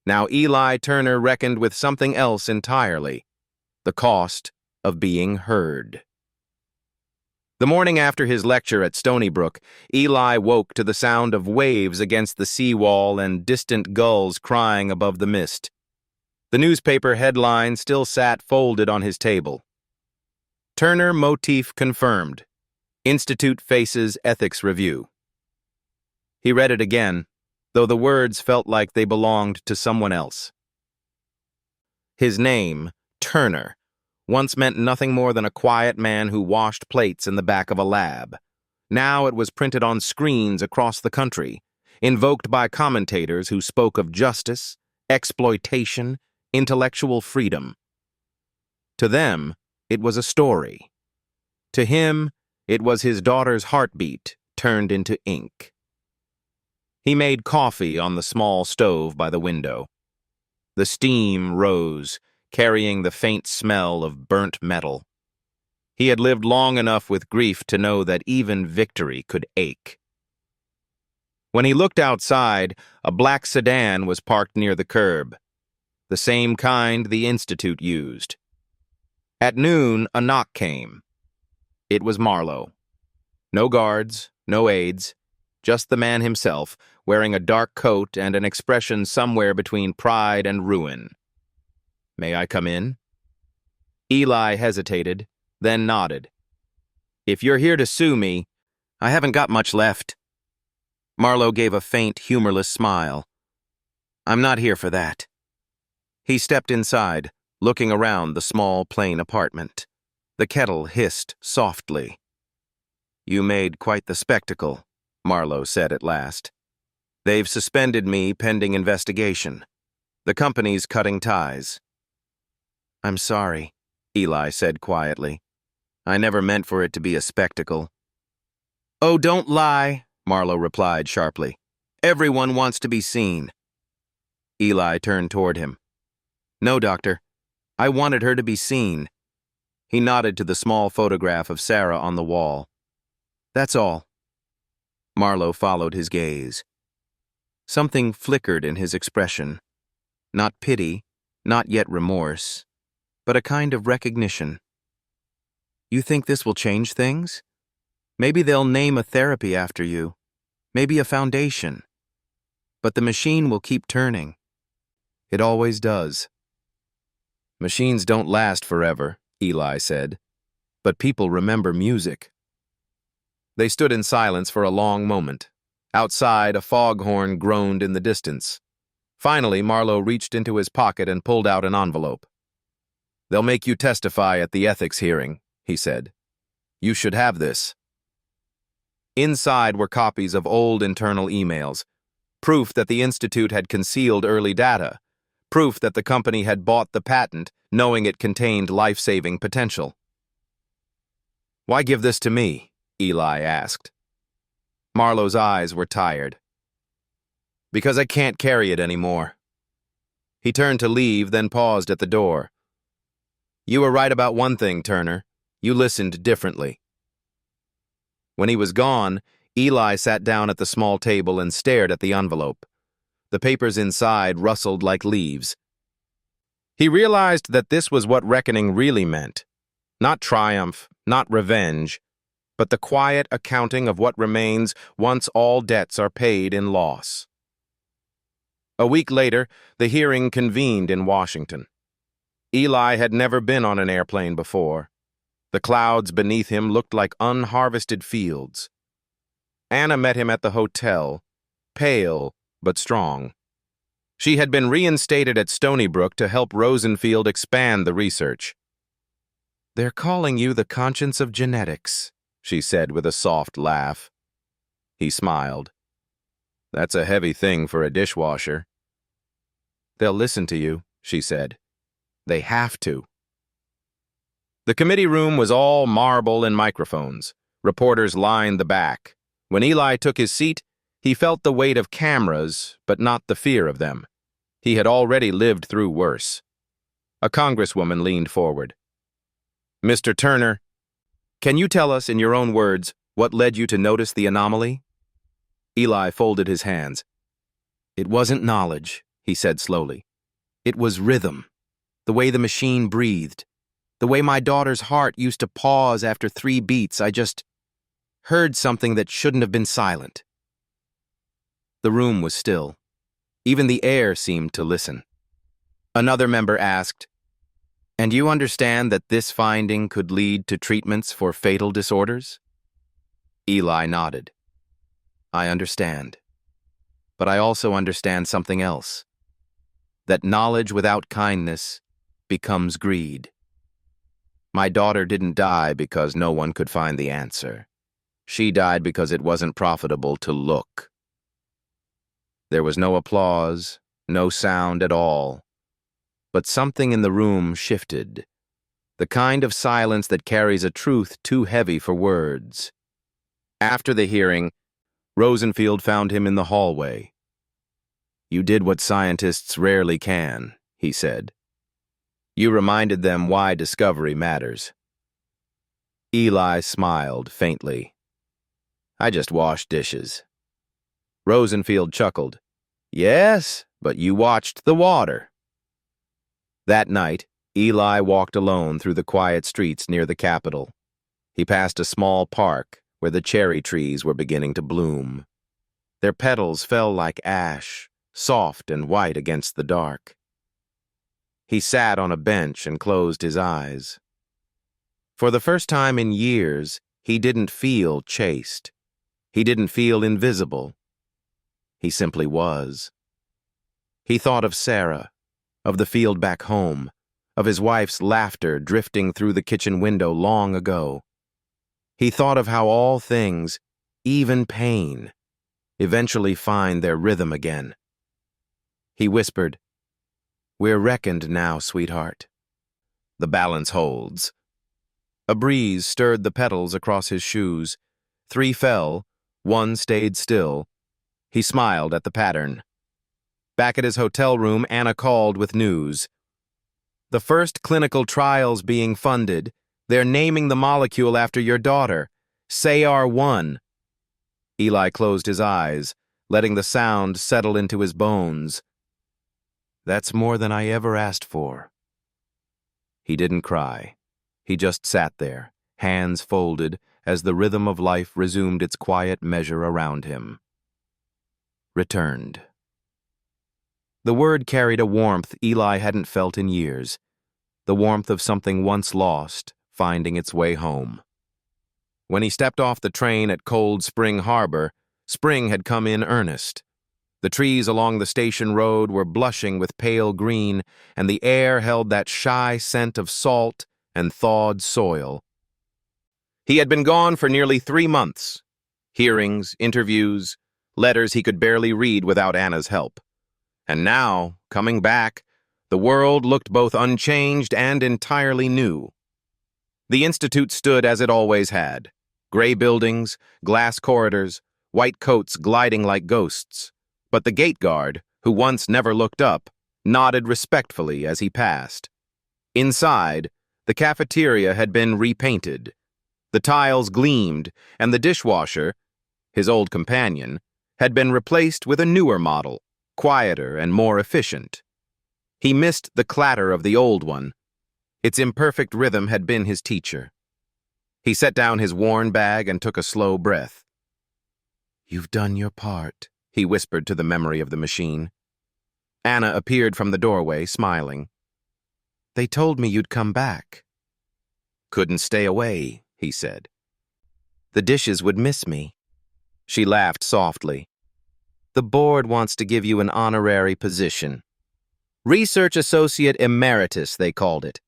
Now Eli Turner reckoned with something else entirely, the cost of being heard. The morning after his lecture at Stony Brook, Eli woke to the sound of waves against the seawall and distant gulls crying above the mist. The newspaper headline still sat folded on his table. "Turner motif confirmed. Institute faces ethics review." He read it again, though the words felt like they belonged to someone else. His name, Turner, once meant nothing more than a quiet man who washed plates in the back of a lab. Now it was printed on screens across the country, invoked by commentators who spoke of justice, exploitation, intellectual freedom. To them, it was a story. To him, it was his daughter's heartbeat turned into ink. He made coffee on the small stove by the window. The steam rose, carrying the faint smell of burnt metal. He had lived long enough with grief to know that even victory could ache. When he looked outside, a black sedan was parked near the curb, the same kind the Institute used. At noon, a knock came. It was Marlowe. No guards, no aides, just the man himself, wearing a dark coat and an expression somewhere between pride and ruin. "May I come in?" Eli hesitated, then nodded. "If you're here to sue me, I haven't got much left." Marlowe gave a faint, humorless smile. "I'm not here for that." He stepped inside, looking around the small, plain apartment. The kettle hissed softly. "You made quite the spectacle," Marlowe said at last. "They've suspended me pending investigation. The company's cutting ties." "I'm sorry," Eli said quietly. "I never meant for it to be a spectacle." "Oh, don't lie," Marlowe replied sharply. "Everyone wants to be seen." Eli turned toward him. "No, Doctor. I wanted her to be seen." He nodded to the small photograph of Sarah on the wall. "That's all." Marlowe followed his gaze. Something flickered in his expression. Not pity, not yet remorse, but a kind of recognition. "You think this will change things? Maybe they'll name a therapy after you. Maybe a foundation. But the machine will keep turning. It always does." "Machines don't last forever," Eli said. "But people remember music." They stood in silence for a long moment. Outside, a foghorn groaned in the distance. Finally, Marlowe reached into his pocket and pulled out an envelope. "They'll make you testify at the ethics hearing," he said. "You should have this." Inside were copies of old internal emails, proof that the Institute had concealed early data, proof that the company had bought the patent knowing it contained life-saving potential. "Why give this to me?" Eli asked. Marlowe's eyes were tired. "Because I can't carry it anymore." He turned to leave, then paused at the door. "You were right about one thing, Turner. You listened differently." When he was gone, Eli sat down at the small table and stared at the envelope. The papers inside rustled like leaves. He realized that this was what reckoning really meant. Not triumph, not revenge, but the quiet accounting of what remains once all debts are paid in loss. A week later, the hearing convened in Washington. Eli had never been on an airplane before. The clouds beneath him looked like unharvested fields. Anna met him at the hotel, pale but strong. She had been reinstated at Stony Brook to help Rosenfield expand the research. "They're calling you the conscience of genetics," she said with a soft laugh. He smiled. "That's a heavy thing for a dishwasher." "They'll listen to you," she said. "They have to." The committee room was all marble and microphones. Reporters lined the back. When Eli took his seat, he felt the weight of cameras, but not the fear of them. He had already lived through worse. A congresswoman leaned forward. "Mr. Turner, can you tell us in your own words what led you to notice the anomaly?" Eli folded his hands. "It wasn't knowledge," he said slowly. "It was rhythm, the way the machine breathed, the way my daughter's heart used to pause after 3 beats. I just heard something that shouldn't have been silent." The room was still. Even the air seemed to listen. Another member asked, "And you understand that this finding could lead to treatments for fatal disorders?" Eli nodded. "I understand. But I also understand something else. That knowledge without kindness becomes greed. My daughter didn't die because no one could find the answer. She died because it wasn't profitable to look." There was no applause, no sound at all. But something in the room shifted. The kind of silence that carries a truth too heavy for words. After the hearing, Rosenfield found him in the hallway. "You did what scientists rarely can," he said. "You reminded them why discovery matters." Eli smiled faintly. "I just washed dishes." Rosenfield chuckled. "Yes, but you watched the water." That night, Eli walked alone through the quiet streets near the Capitol. He passed a small park where the cherry trees were beginning to bloom. Their petals fell like ash, soft and white against the dark. He sat on a bench and closed his eyes. For the first time in years, he didn't feel chased. He didn't feel invisible. He simply was. He thought of Sarah, of the field back home, of his wife's laughter drifting through the kitchen window long ago. He thought of how all things, even pain, eventually find their rhythm again. He whispered, "We're reckoned now, sweetheart." The balance holds. A breeze stirred the petals across his shoes. 3 fell, 1 stayed still. He smiled at the pattern. Back at his hotel room, Anna called with news. "The first clinical trial's being funded. They're naming the molecule after your daughter, SAR-1. Eli closed his eyes, letting the sound settle into his bones. "That's more than I ever asked for." He didn't cry. He just sat there, hands folded, as the rhythm of life resumed its quiet measure around him. Returned. The word carried a warmth Eli hadn't felt in years, the warmth of something once lost, finding its way home. When he stepped off the train at Cold Spring Harbor, spring had come in earnest. The trees along the station road were blushing with pale green, and the air held that shy scent of salt and thawed soil. He had been gone for nearly 3 months. Hearings, interviews, letters he could barely read without Anna's help. And now, coming back, the world looked both unchanged and entirely new. The Institute stood as it always had. Gray buildings, glass corridors, white coats gliding like ghosts. But the gate guard, who once never looked up, nodded respectfully as he passed. Inside, the cafeteria had been repainted. The tiles gleamed, and the dishwasher, his old companion, had been replaced with a newer model, quieter and more efficient. He missed the clatter of the old one. Its imperfect rhythm had been his teacher. He set down his worn bag and took a slow breath. "You've done your part," he whispered to the memory of the machine. Anna appeared from the doorway, smiling. "They told me you'd come back." "Couldn't stay away," he said. "The dishes would miss me." She laughed softly. "The board wants to give you an honorary position. Research Associate Emeritus, they called it.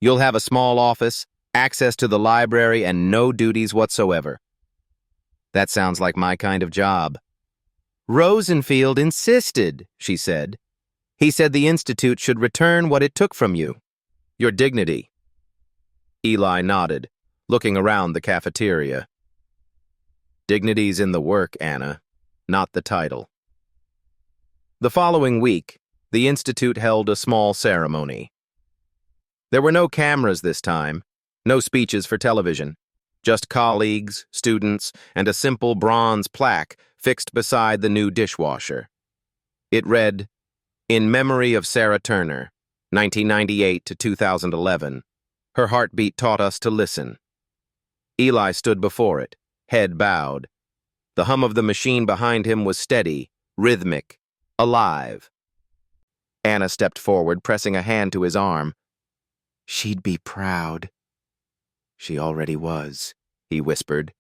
You'll have a small office, access to the library, and no duties whatsoever." "That sounds like my kind of job." "Rosenfield insisted," she said. "He said the Institute should return what it took from you. Your dignity." Eli nodded, looking around the cafeteria. "Dignity's in the work, Anna, not the title." The following week, the Institute held a small ceremony. There were no cameras this time, no speeches for television, just colleagues, students, and a simple bronze plaque fixed beside the new dishwasher. It read, "In memory of Sarah Turner, 1998 to 2011. Her heartbeat taught us to listen." Eli stood before it, head bowed. The hum of the machine behind him was steady, rhythmic, alive. Anna stepped forward, pressing a hand to his arm. "She'd be proud." "She already was," he whispered.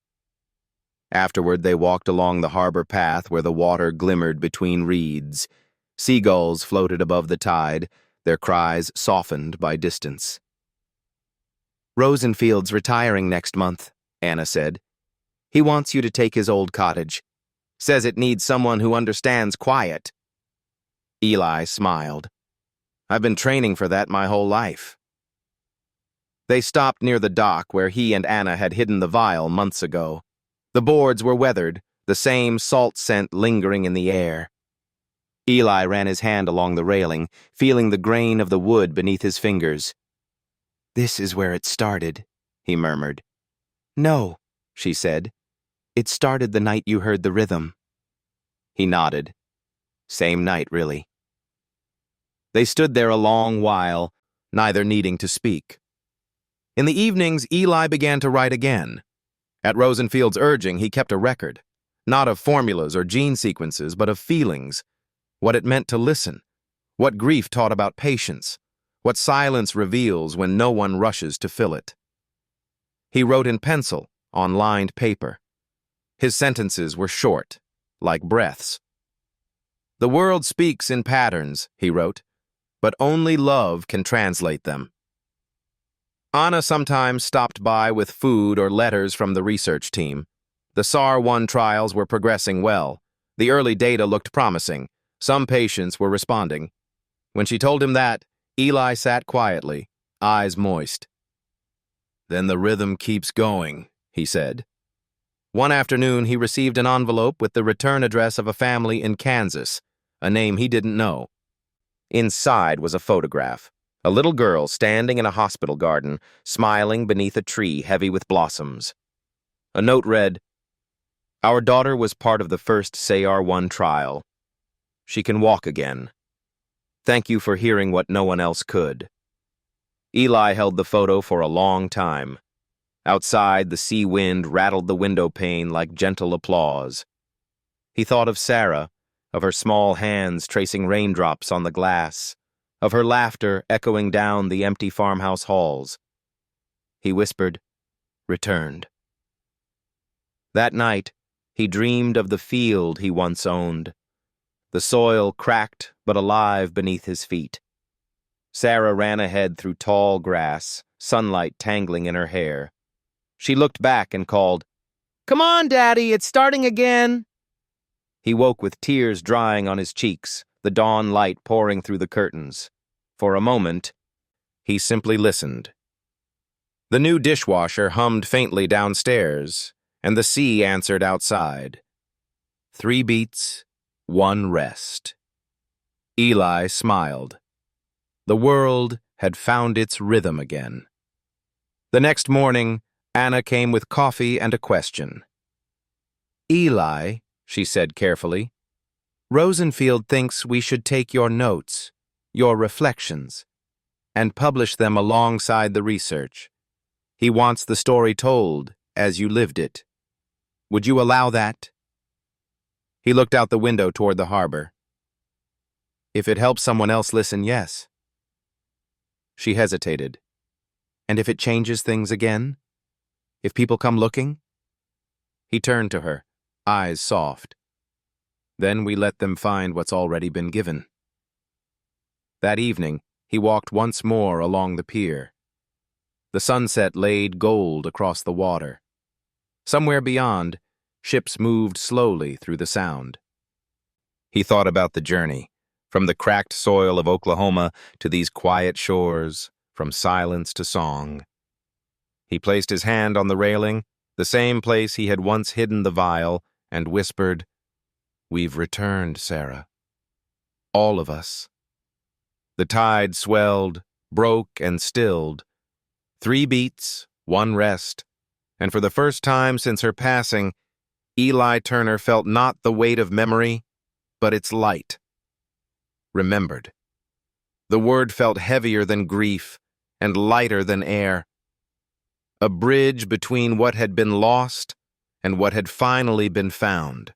Afterward, they walked along the harbor path where the water glimmered between reeds. Seagulls floated above the tide, their cries softened by distance. "Rosenfield's retiring next month," Anna said. "He wants you to take his old cottage. Says it needs someone who understands quiet." Eli smiled. "I've been training for that my whole life." They stopped near the dock where he and Anna had hidden the vial months ago. The boards were weathered, the same salt scent lingering in the air. Eli ran his hand along the railing, feeling the grain of the wood beneath his fingers. "This is where it started," he murmured. "No," she said. "It started the night you heard the rhythm." He nodded. Same night, really. They stood there a long while, neither needing to speak. In the evenings, Eli began to write again. At Rosenfield's urging, he kept a record, not of formulas or gene sequences, but of feelings, what it meant to listen, what grief taught about patience, what silence reveals when no one rushes to fill it. He wrote in pencil, on lined paper. His sentences were short, like breaths. "The world speaks in patterns," he wrote, "but only love can translate them." Anna sometimes stopped by with food or letters from the research team. The SAR-1 trials were progressing well. The early data looked promising. Some patients were responding. When she told him that, Eli sat quietly, eyes moist. "Then the rhythm keeps going," he said. One afternoon, he received an envelope with the return address of a family in Kansas, a name he didn't know. Inside was a photograph. A little girl standing in a hospital garden, smiling beneath a tree heavy with blossoms. A note read, "Our daughter was part of the first SAR-1 trial. She can walk again. Thank you for hearing what no one else could." Eli held the photo for a long time. Outside, the sea wind rattled the window pane like gentle applause. He thought of Sarah, of her small hands tracing raindrops on the glass, of her laughter echoing down the empty farmhouse halls. He whispered, "Returned." That night, he dreamed of the field he once owned. The soil cracked but alive beneath his feet. Sarah ran ahead through tall grass, sunlight tangling in her hair. She looked back and called, "Come on, Daddy, it's starting again." He woke with tears drying on his cheeks, the dawn light pouring through the curtains. For a moment, he simply listened. The new dishwasher hummed faintly downstairs, and the sea answered outside. 3 beats, 1 rest. Eli smiled. The world had found its rhythm again. The next morning, Anna came with coffee and a question. "Eli," she said carefully, "Rosenfield thinks we should take your notes, your reflections, and publish them alongside the research. He wants the story told as you lived it. Would you allow that?" He looked out the window toward the harbor. "If it helps someone else listen, yes." She hesitated. "And if it changes things again? If people come looking?" He turned to her, eyes soft. "Then we let them find what's already been given." That evening, he walked once more along the pier. The sunset laid gold across the water. Somewhere beyond, ships moved slowly through the sound. He thought about the journey, from the cracked soil of Oklahoma to these quiet shores, from silence to song. He placed his hand on the railing, the same place he had once hidden the vial, and whispered, "We've returned, Sarah. All of us." The tide swelled, broke, and stilled. 3 beats, 1 rest, and for the first time since her passing, Eli Turner felt not the weight of memory, but its light. Remembered. The word felt heavier than grief and lighter than air. A bridge between what had been lost and what had finally been found.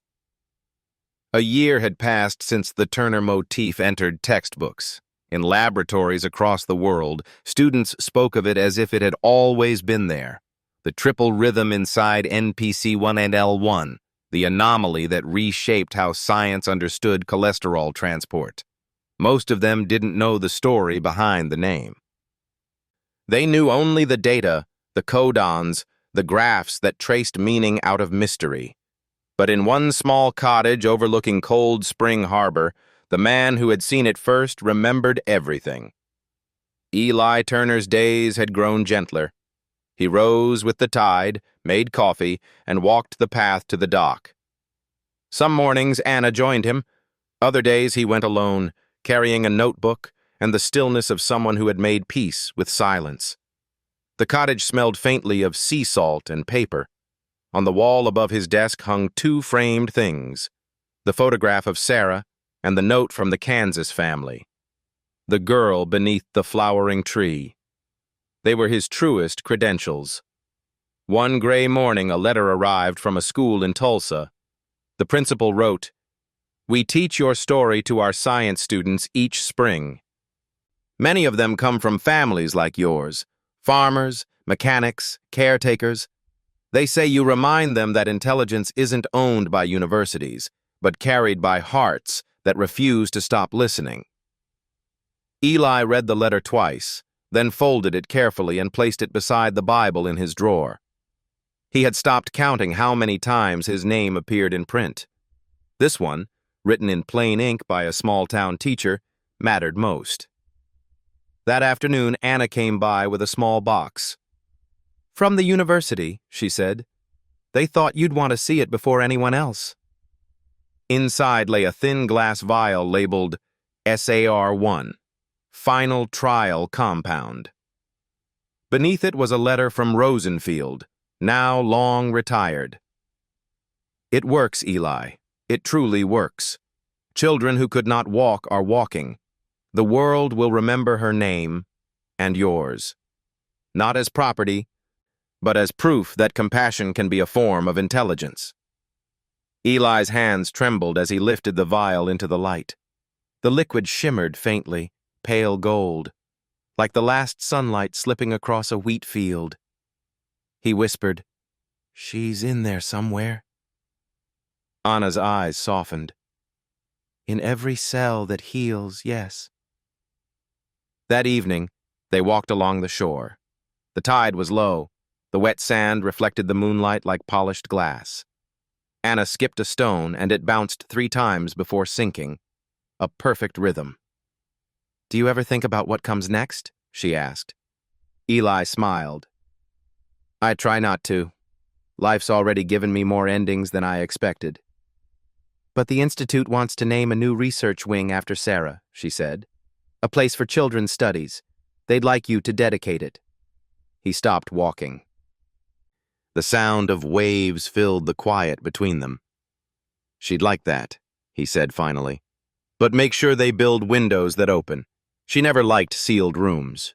A year had passed since the Turner motif entered textbooks. In laboratories across the world, students spoke of it as if it had always been there. The triple rhythm inside NPC1 and L1, the anomaly that reshaped how science understood cholesterol transport. Most of them didn't know the story behind the name. They knew only the data, the codons, the graphs that traced meaning out of mystery. But in one small cottage overlooking Cold Spring Harbor, the man who had seen it first remembered everything. Eli Turner's days had grown gentler. He rose with the tide, made coffee, and walked the path to the dock. Some mornings Anna joined him. Other days he went alone, carrying a notebook and the stillness of someone who had made peace with silence. The cottage smelled faintly of sea salt and paper. On the wall above his desk hung two framed things, the photograph of Sarah and the note from the Kansas family. The girl beneath the flowering tree. They were his truest credentials. One gray morning, a letter arrived from a school in Tulsa. The principal wrote, "We teach your story to our science students each spring. Many of them come from families like yours, farmers, mechanics, caretakers. They say you remind them that intelligence isn't owned by universities, but carried by hearts that refuse to stop listening." Eli read the letter twice, then folded it carefully and placed it beside the Bible in his drawer. He had stopped counting how many times his name appeared in print. This one, written in plain ink by a small-town teacher, mattered most. That afternoon, Anna came by with a small box. "From the university," she said. "They thought you'd want to see it before anyone else." Inside lay a thin glass vial labeled SAR-1, Final Trial Compound. Beneath it was a letter from Rosenfield, now long retired. "It works, Eli. It truly works. Children who could not walk are walking. The world will remember her name and yours. Not as property, but as proof that compassion can be a form of intelligence." Eli's hands trembled as he lifted the vial into the light. The liquid shimmered faintly, pale gold, like the last sunlight slipping across a wheat field. He whispered, "She's in there somewhere." Anna's eyes softened. "In every cell that heals, yes." That evening, they walked along the shore. The tide was low. The wet sand reflected the moonlight like polished glass. Anna skipped a stone, and it bounced 3 times before sinking. A perfect rhythm. "Do you ever think about what comes next?" she asked. Eli smiled. "I try not to. Life's already given me more endings than I expected." "But the Institute wants to name a new research wing after Sarah," she said. "A place for children's studies. They'd like you to dedicate it." He stopped walking. The sound of waves filled the quiet between them. "She'd like that," he said finally. "But make sure they build windows that open. She never liked sealed rooms."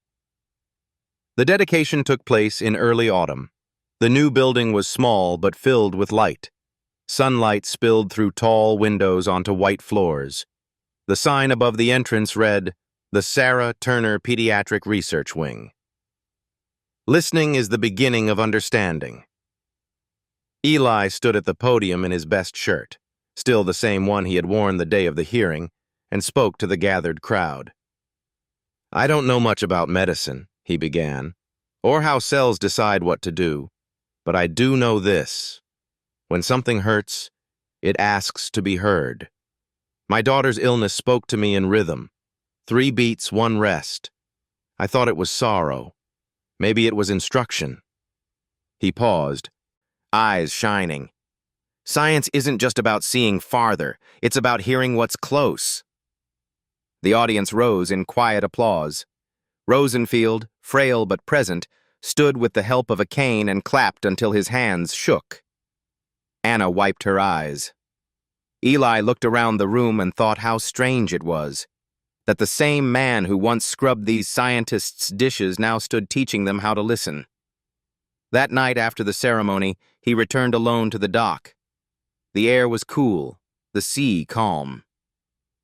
The dedication took place in early autumn. The new building was small but filled with light. Sunlight spilled through tall windows onto white floors. The sign above the entrance read, "The Sarah Turner Pediatric Research Wing." Listening is the beginning of understanding. Eli stood at the podium in his best shirt, still the same one he had worn the day of the hearing, and spoke to the gathered crowd. "I don't know much about medicine," he began, "or how cells decide what to do, but I do know this. When something hurts, it asks to be heard. My daughter's illness spoke to me in rhythm. 3 beats, 1 rest. I thought it was sorrow. Maybe it was instruction." He paused, eyes shining. "Science isn't just about seeing farther. It's about hearing what's close." The audience rose in quiet applause. Rosenfield, frail but present, stood with the help of a cane and clapped until his hands shook. Anna wiped her eyes. Eli looked around the room and thought how strange it was that the same man who once scrubbed these scientists' dishes now stood teaching them how to listen. That night after the ceremony, he returned alone to the dock. The air was cool, the sea calm.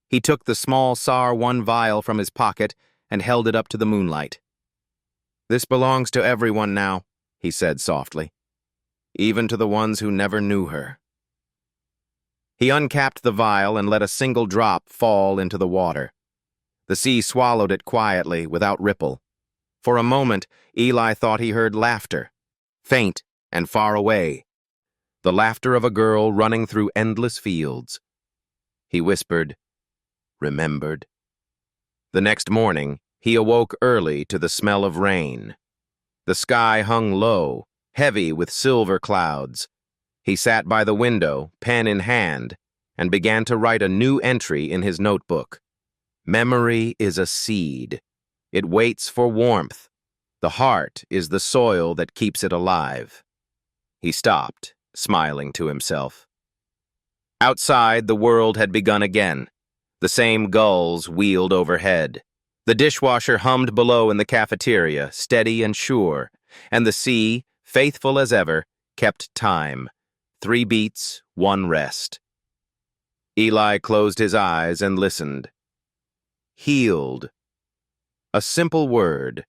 He took the small SAR-1 vial from his pocket and held it up to the moonlight. "This belongs to everyone now," he said softly, "even to the ones who never knew her." He uncapped the vial and let a single drop fall into the water. The sea swallowed it quietly, without ripple. For a moment, Eli thought he heard laughter, faint and far away, the laughter of a girl running through endless fields. He whispered, "Remembered." The next morning, he awoke early to the smell of rain. The sky hung low, heavy with silver clouds. He sat by the window, pen in hand, and began to write a new entry in his notebook. Memory is a seed. It waits for warmth. The heart is the soil that keeps it alive. He stopped, smiling to himself. Outside, the world had begun again. The same gulls wheeled overhead. The dishwasher hummed below in the cafeteria, steady and sure, and the sea, faithful as ever, kept time. 3 beats, 1 rest. Eli closed his eyes and listened. Healed. A simple word,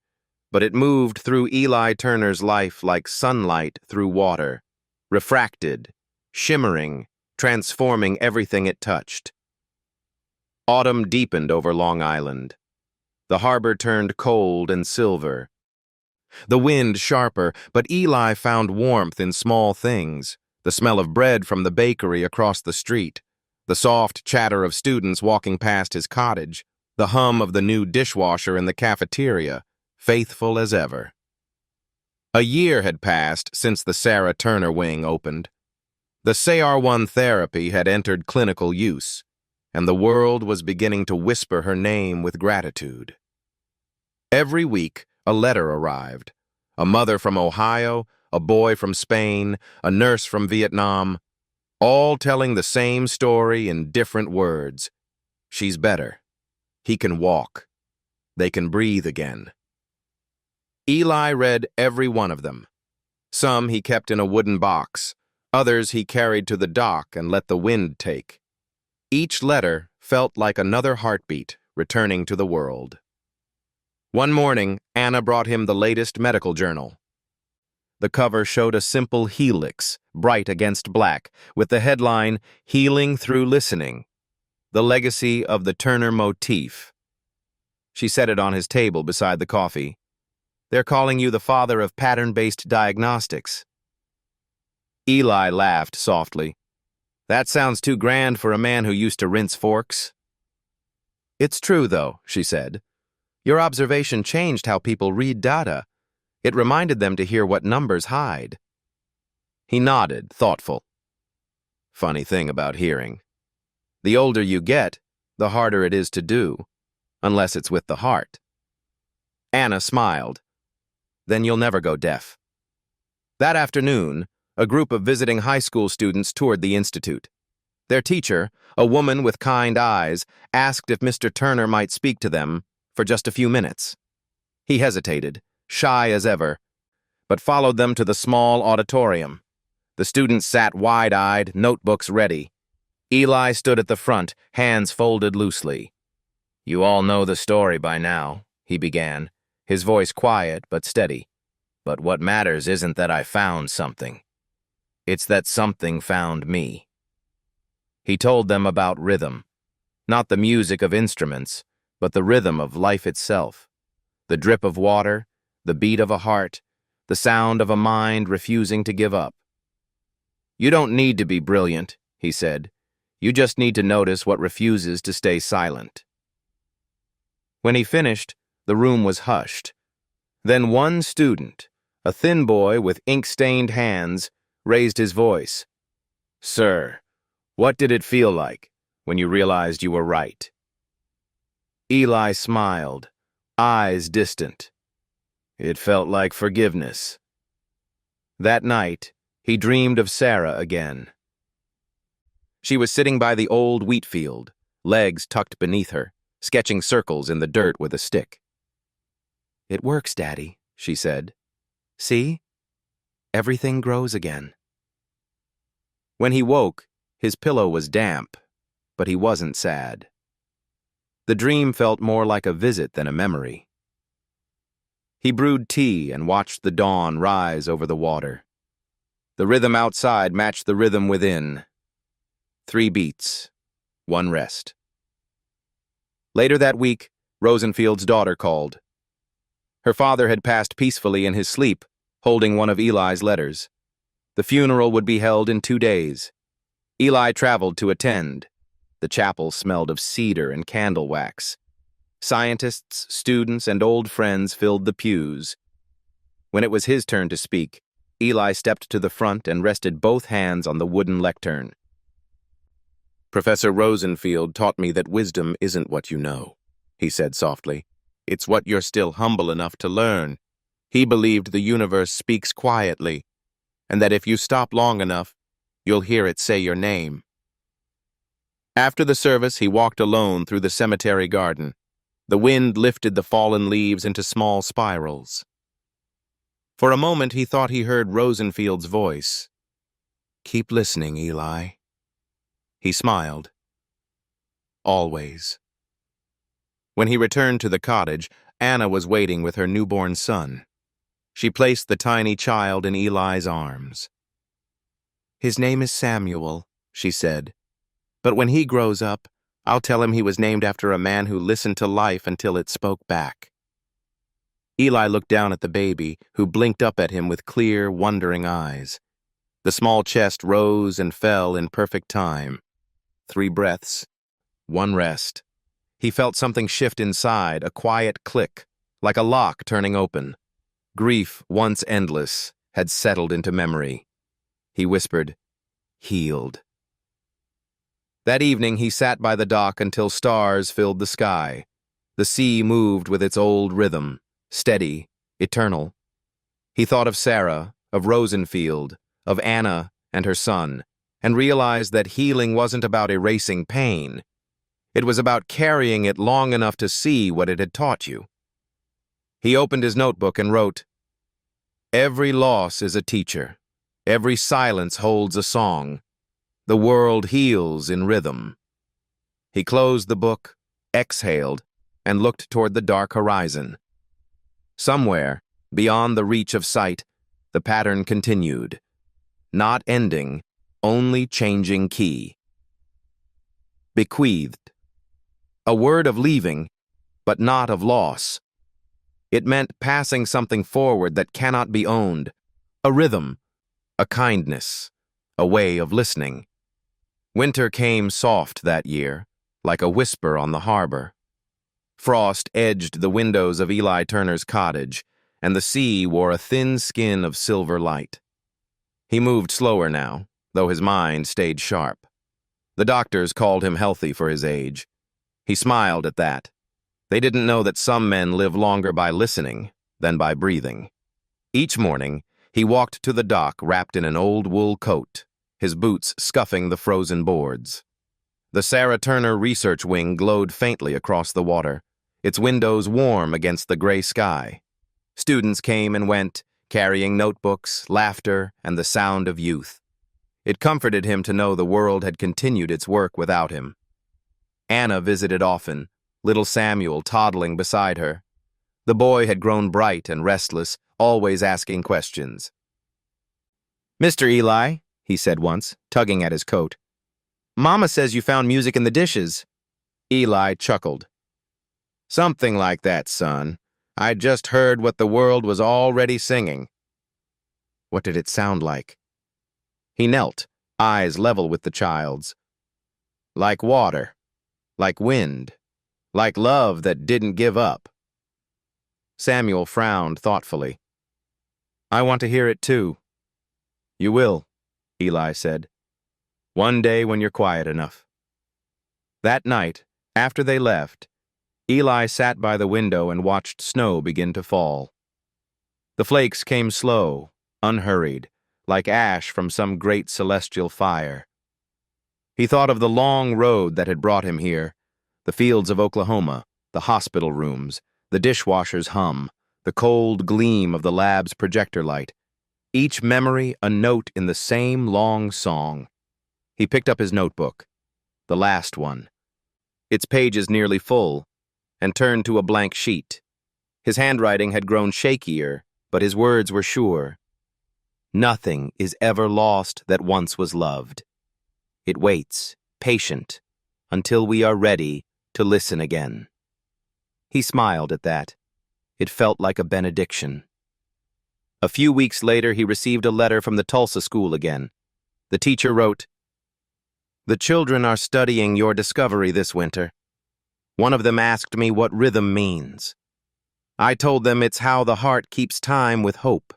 but it moved through Eli Turner's life like sunlight through water, refracted, shimmering, transforming everything it touched. Autumn deepened over Long Island. The harbor turned cold and silver. The wind sharper, but Eli found warmth in small things. The smell of bread from the bakery across the street, the soft chatter of students walking past his cottage, the hum of the new dishwasher in the cafeteria, faithful as ever. A year had passed since the Sarah Turner wing opened. The CR1 therapy had entered clinical use, and the world was beginning to whisper her name with gratitude. Every week, a letter arrived. A mother from Ohio, a boy from Spain, a nurse from Vietnam, all telling the same story in different words. She's better. He can walk. They can breathe again. Eli read every one of them. Some he kept in a wooden box. Others he carried to the dock and let the wind take. Each letter felt like another heartbeat returning to the world. One morning, Anna brought him the latest medical journal. The cover showed a simple helix, bright against black, with the headline, Healing Through Listening, the legacy of the Turner motif. She set it on his table beside the coffee. They're calling you the father of pattern-based diagnostics. Eli laughed softly. That sounds too grand for a man who used to rinse forks. It's true, though, she said. Your observation changed how people read data. It reminded them to hear what numbers hide. He nodded, thoughtful. Funny thing about hearing. The older you get, the harder it is to do, unless it's with the heart. Anna smiled. Then you'll never go deaf. That afternoon, a group of visiting high school students toured the institute. Their teacher, a woman with kind eyes, asked if Mr. Turner might speak to them for just a few minutes. He hesitated, shy as ever, but followed them to the small auditorium. The students sat wide-eyed, notebooks ready. Eli stood at the front, hands folded loosely. You all know the story by now, he began, his voice quiet but steady. But what matters isn't that I found something. It's that something found me. He told them about rhythm, not the music of instruments, but the rhythm of life itself, the drip of water, the beat of a heart, the sound of a mind refusing to give up. You don't need to be brilliant, he said. You just need to notice what refuses to stay silent. When he finished, the room was hushed. Then one student, a thin boy with ink-stained hands, raised his voice. Sir, what did it feel like when you realized you were right? Eli smiled, eyes distant. It felt like forgiveness. That night, he dreamed of Sarah again. She was sitting by the old wheat field, legs tucked beneath her, sketching circles in the dirt with a stick. It works, Daddy, she said. See? Everything grows again. When he woke, his pillow was damp, but he wasn't sad. The dream felt more like a visit than a memory. He brewed tea and watched the dawn rise over the water. The rhythm outside matched the rhythm within. 3 beats, 1 rest. Later that week, Rosenfield's daughter called. Her father had passed peacefully in his sleep, holding one of Eli's letters. The funeral would be held in 2 days. Eli traveled to attend. The chapel smelled of cedar and candle wax. Scientists, students, and old friends filled the pews. When it was his turn to speak, Eli stepped to the front and rested both hands on the wooden lectern. "Professor Rosenfield taught me that wisdom isn't what you know," he said softly. "It's what you're still humble enough to learn. He believed the universe speaks quietly, and that if you stop long enough, you'll hear it say your name." After the service, he walked alone through the cemetery garden. The wind lifted the fallen leaves into small spirals. For a moment, he thought he heard Rosenfield's voice. "Keep listening, Eli." He smiled. Always. When he returned to the cottage, Anna was waiting with her newborn son. She placed the tiny child in Eli's arms. "His name is Samuel," she said. "But when he grows up, I'll tell him he was named after a man who listened to life until it spoke back." Eli looked down at the baby, who blinked up at him with clear, wondering eyes. The small chest rose and fell in perfect time. 3 breaths, 1 rest. He felt something shift inside, a quiet click, like a lock turning open. Grief, once endless, had settled into memory. He whispered, "Healed." That evening he sat by the dock until stars filled the sky. The sea moved with its old rhythm, steady, eternal. He thought of Sarah, of Rosenfield, of Anna and her son, and realized that healing wasn't about erasing pain. It was about carrying it long enough to see what it had taught you. He opened his notebook and wrote, "Every loss is a teacher. Every silence holds a song. The world heals in rhythm." He closed the book, exhaled, and looked toward the dark horizon. Somewhere, beyond the reach of sight, the pattern continued. Not ending, only changing key. Bequeathed. A word of leaving, but not of loss. It meant passing something forward that cannot be owned. A rhythm, a kindness, a way of listening. Winter came soft that year, like a whisper on the harbor. Frost edged the windows of Eli Turner's cottage, and the sea wore a thin skin of silver light. He moved slower now, though his mind stayed sharp. The doctors called him healthy for his age. He smiled at that. They didn't know that some men live longer by listening than by breathing. Each morning, he walked to the dock wrapped in an old wool coat, his boots scuffing the frozen boards. The Sarah Turner Research Wing glowed faintly across the water, its windows warm against the gray sky. Students came and went, carrying notebooks, laughter, and the sound of youth. It comforted him to know the world had continued its work without him. Anna visited often, little Samuel toddling beside her. The boy had grown bright and restless, always asking questions. "Mr. Eli," he said once, tugging at his coat, "Mama says you found music in the dishes." Eli chuckled. "Something like that, son. I just heard what the world was already singing." What did it sound like? He knelt, eyes level with the child's. "Like water, like wind, like love that didn't give up." Samuel frowned thoughtfully. "I want to hear it too." "You will," Eli said. "One day when you're quiet enough." That night, after they left, Eli sat by the window and watched snow begin to fall. The flakes came slow, unhurried, like ash from some great celestial fire. He thought of the long road that had brought him here, the fields of Oklahoma, the hospital rooms, the dishwasher's hum, the cold gleam of the lab's projector light, each memory a note in the same long song. He picked up his notebook, the last one, its pages nearly full, and turned to a blank sheet. His handwriting had grown shakier, but his words were sure. Nothing is ever lost that once was loved. It waits, patient, until we are ready to listen again. He smiled at that. It felt like a benediction. A few weeks later, he received a letter from the Tulsa school again. The teacher wrote, "The children are studying your discovery this winter. One of them asked me what rhythm means. I told them it's how the heart keeps time with hope.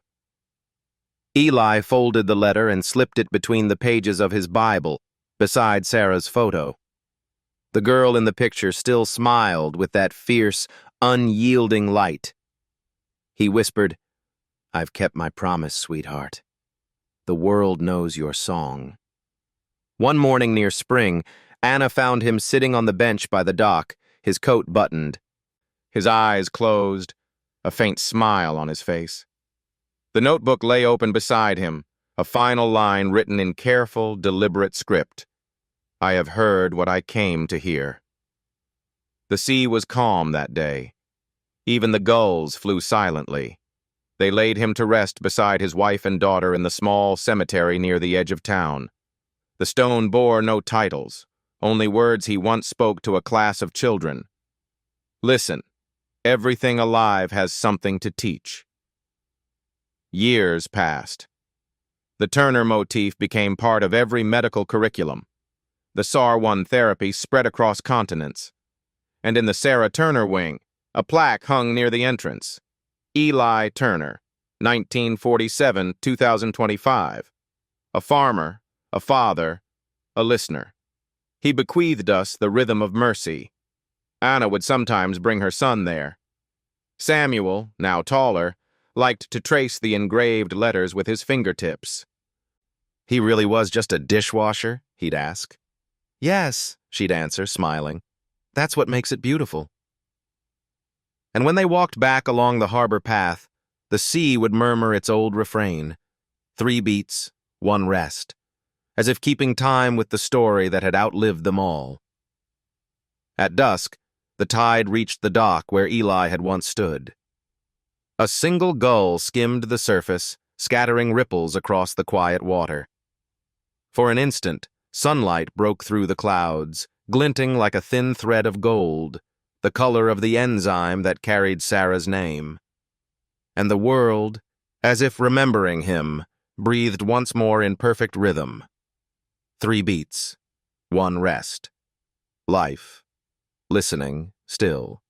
Eli folded the letter and slipped it between the pages of his Bible, beside Sarah's photo. The girl in the picture still smiled with that fierce, unyielding light. He whispered, "I've kept my promise, sweetheart. The world knows your song." One morning near spring, Anna found him sitting on the bench by the dock, his coat buttoned, his eyes closed, a faint smile on his face. The notebook lay open beside him, a final line written in careful, deliberate script. "I have heard what I came to hear." The sea was calm that day. Even the gulls flew silently. They laid him to rest beside his wife and daughter in the small cemetery near the edge of town. The stone bore no titles, only words he once spoke to a class of children. "Listen, everything alive has something to teach." Years passed. The Turner motif became part of every medical curriculum. The SAR-1 therapy spread across continents. And in the Sarah Turner wing, a plaque hung near the entrance. Eli Turner, 1947-2025. A farmer, a father, a listener. He bequeathed us the rhythm of mercy. Anna would sometimes bring her son there. Samuel, now taller, liked to trace the engraved letters with his fingertips. "He really was just a dishwasher?" he'd ask. "Yes," she'd answer, smiling. "That's what makes it beautiful." And when they walked back along the harbor path, the sea would murmur its old refrain, 3 beats, 1 rest, as if keeping time with the story that had outlived them all. At dusk, the tide reached the dock where Eli had once stood. A single gull skimmed the surface, scattering ripples across the quiet water. For an instant, sunlight broke through the clouds, glinting like a thin thread of gold, the color of the enzyme that carried Sarah's name. And the world, as if remembering him, breathed once more in perfect rhythm. 3 beats, 1 rest. Life, listening, still.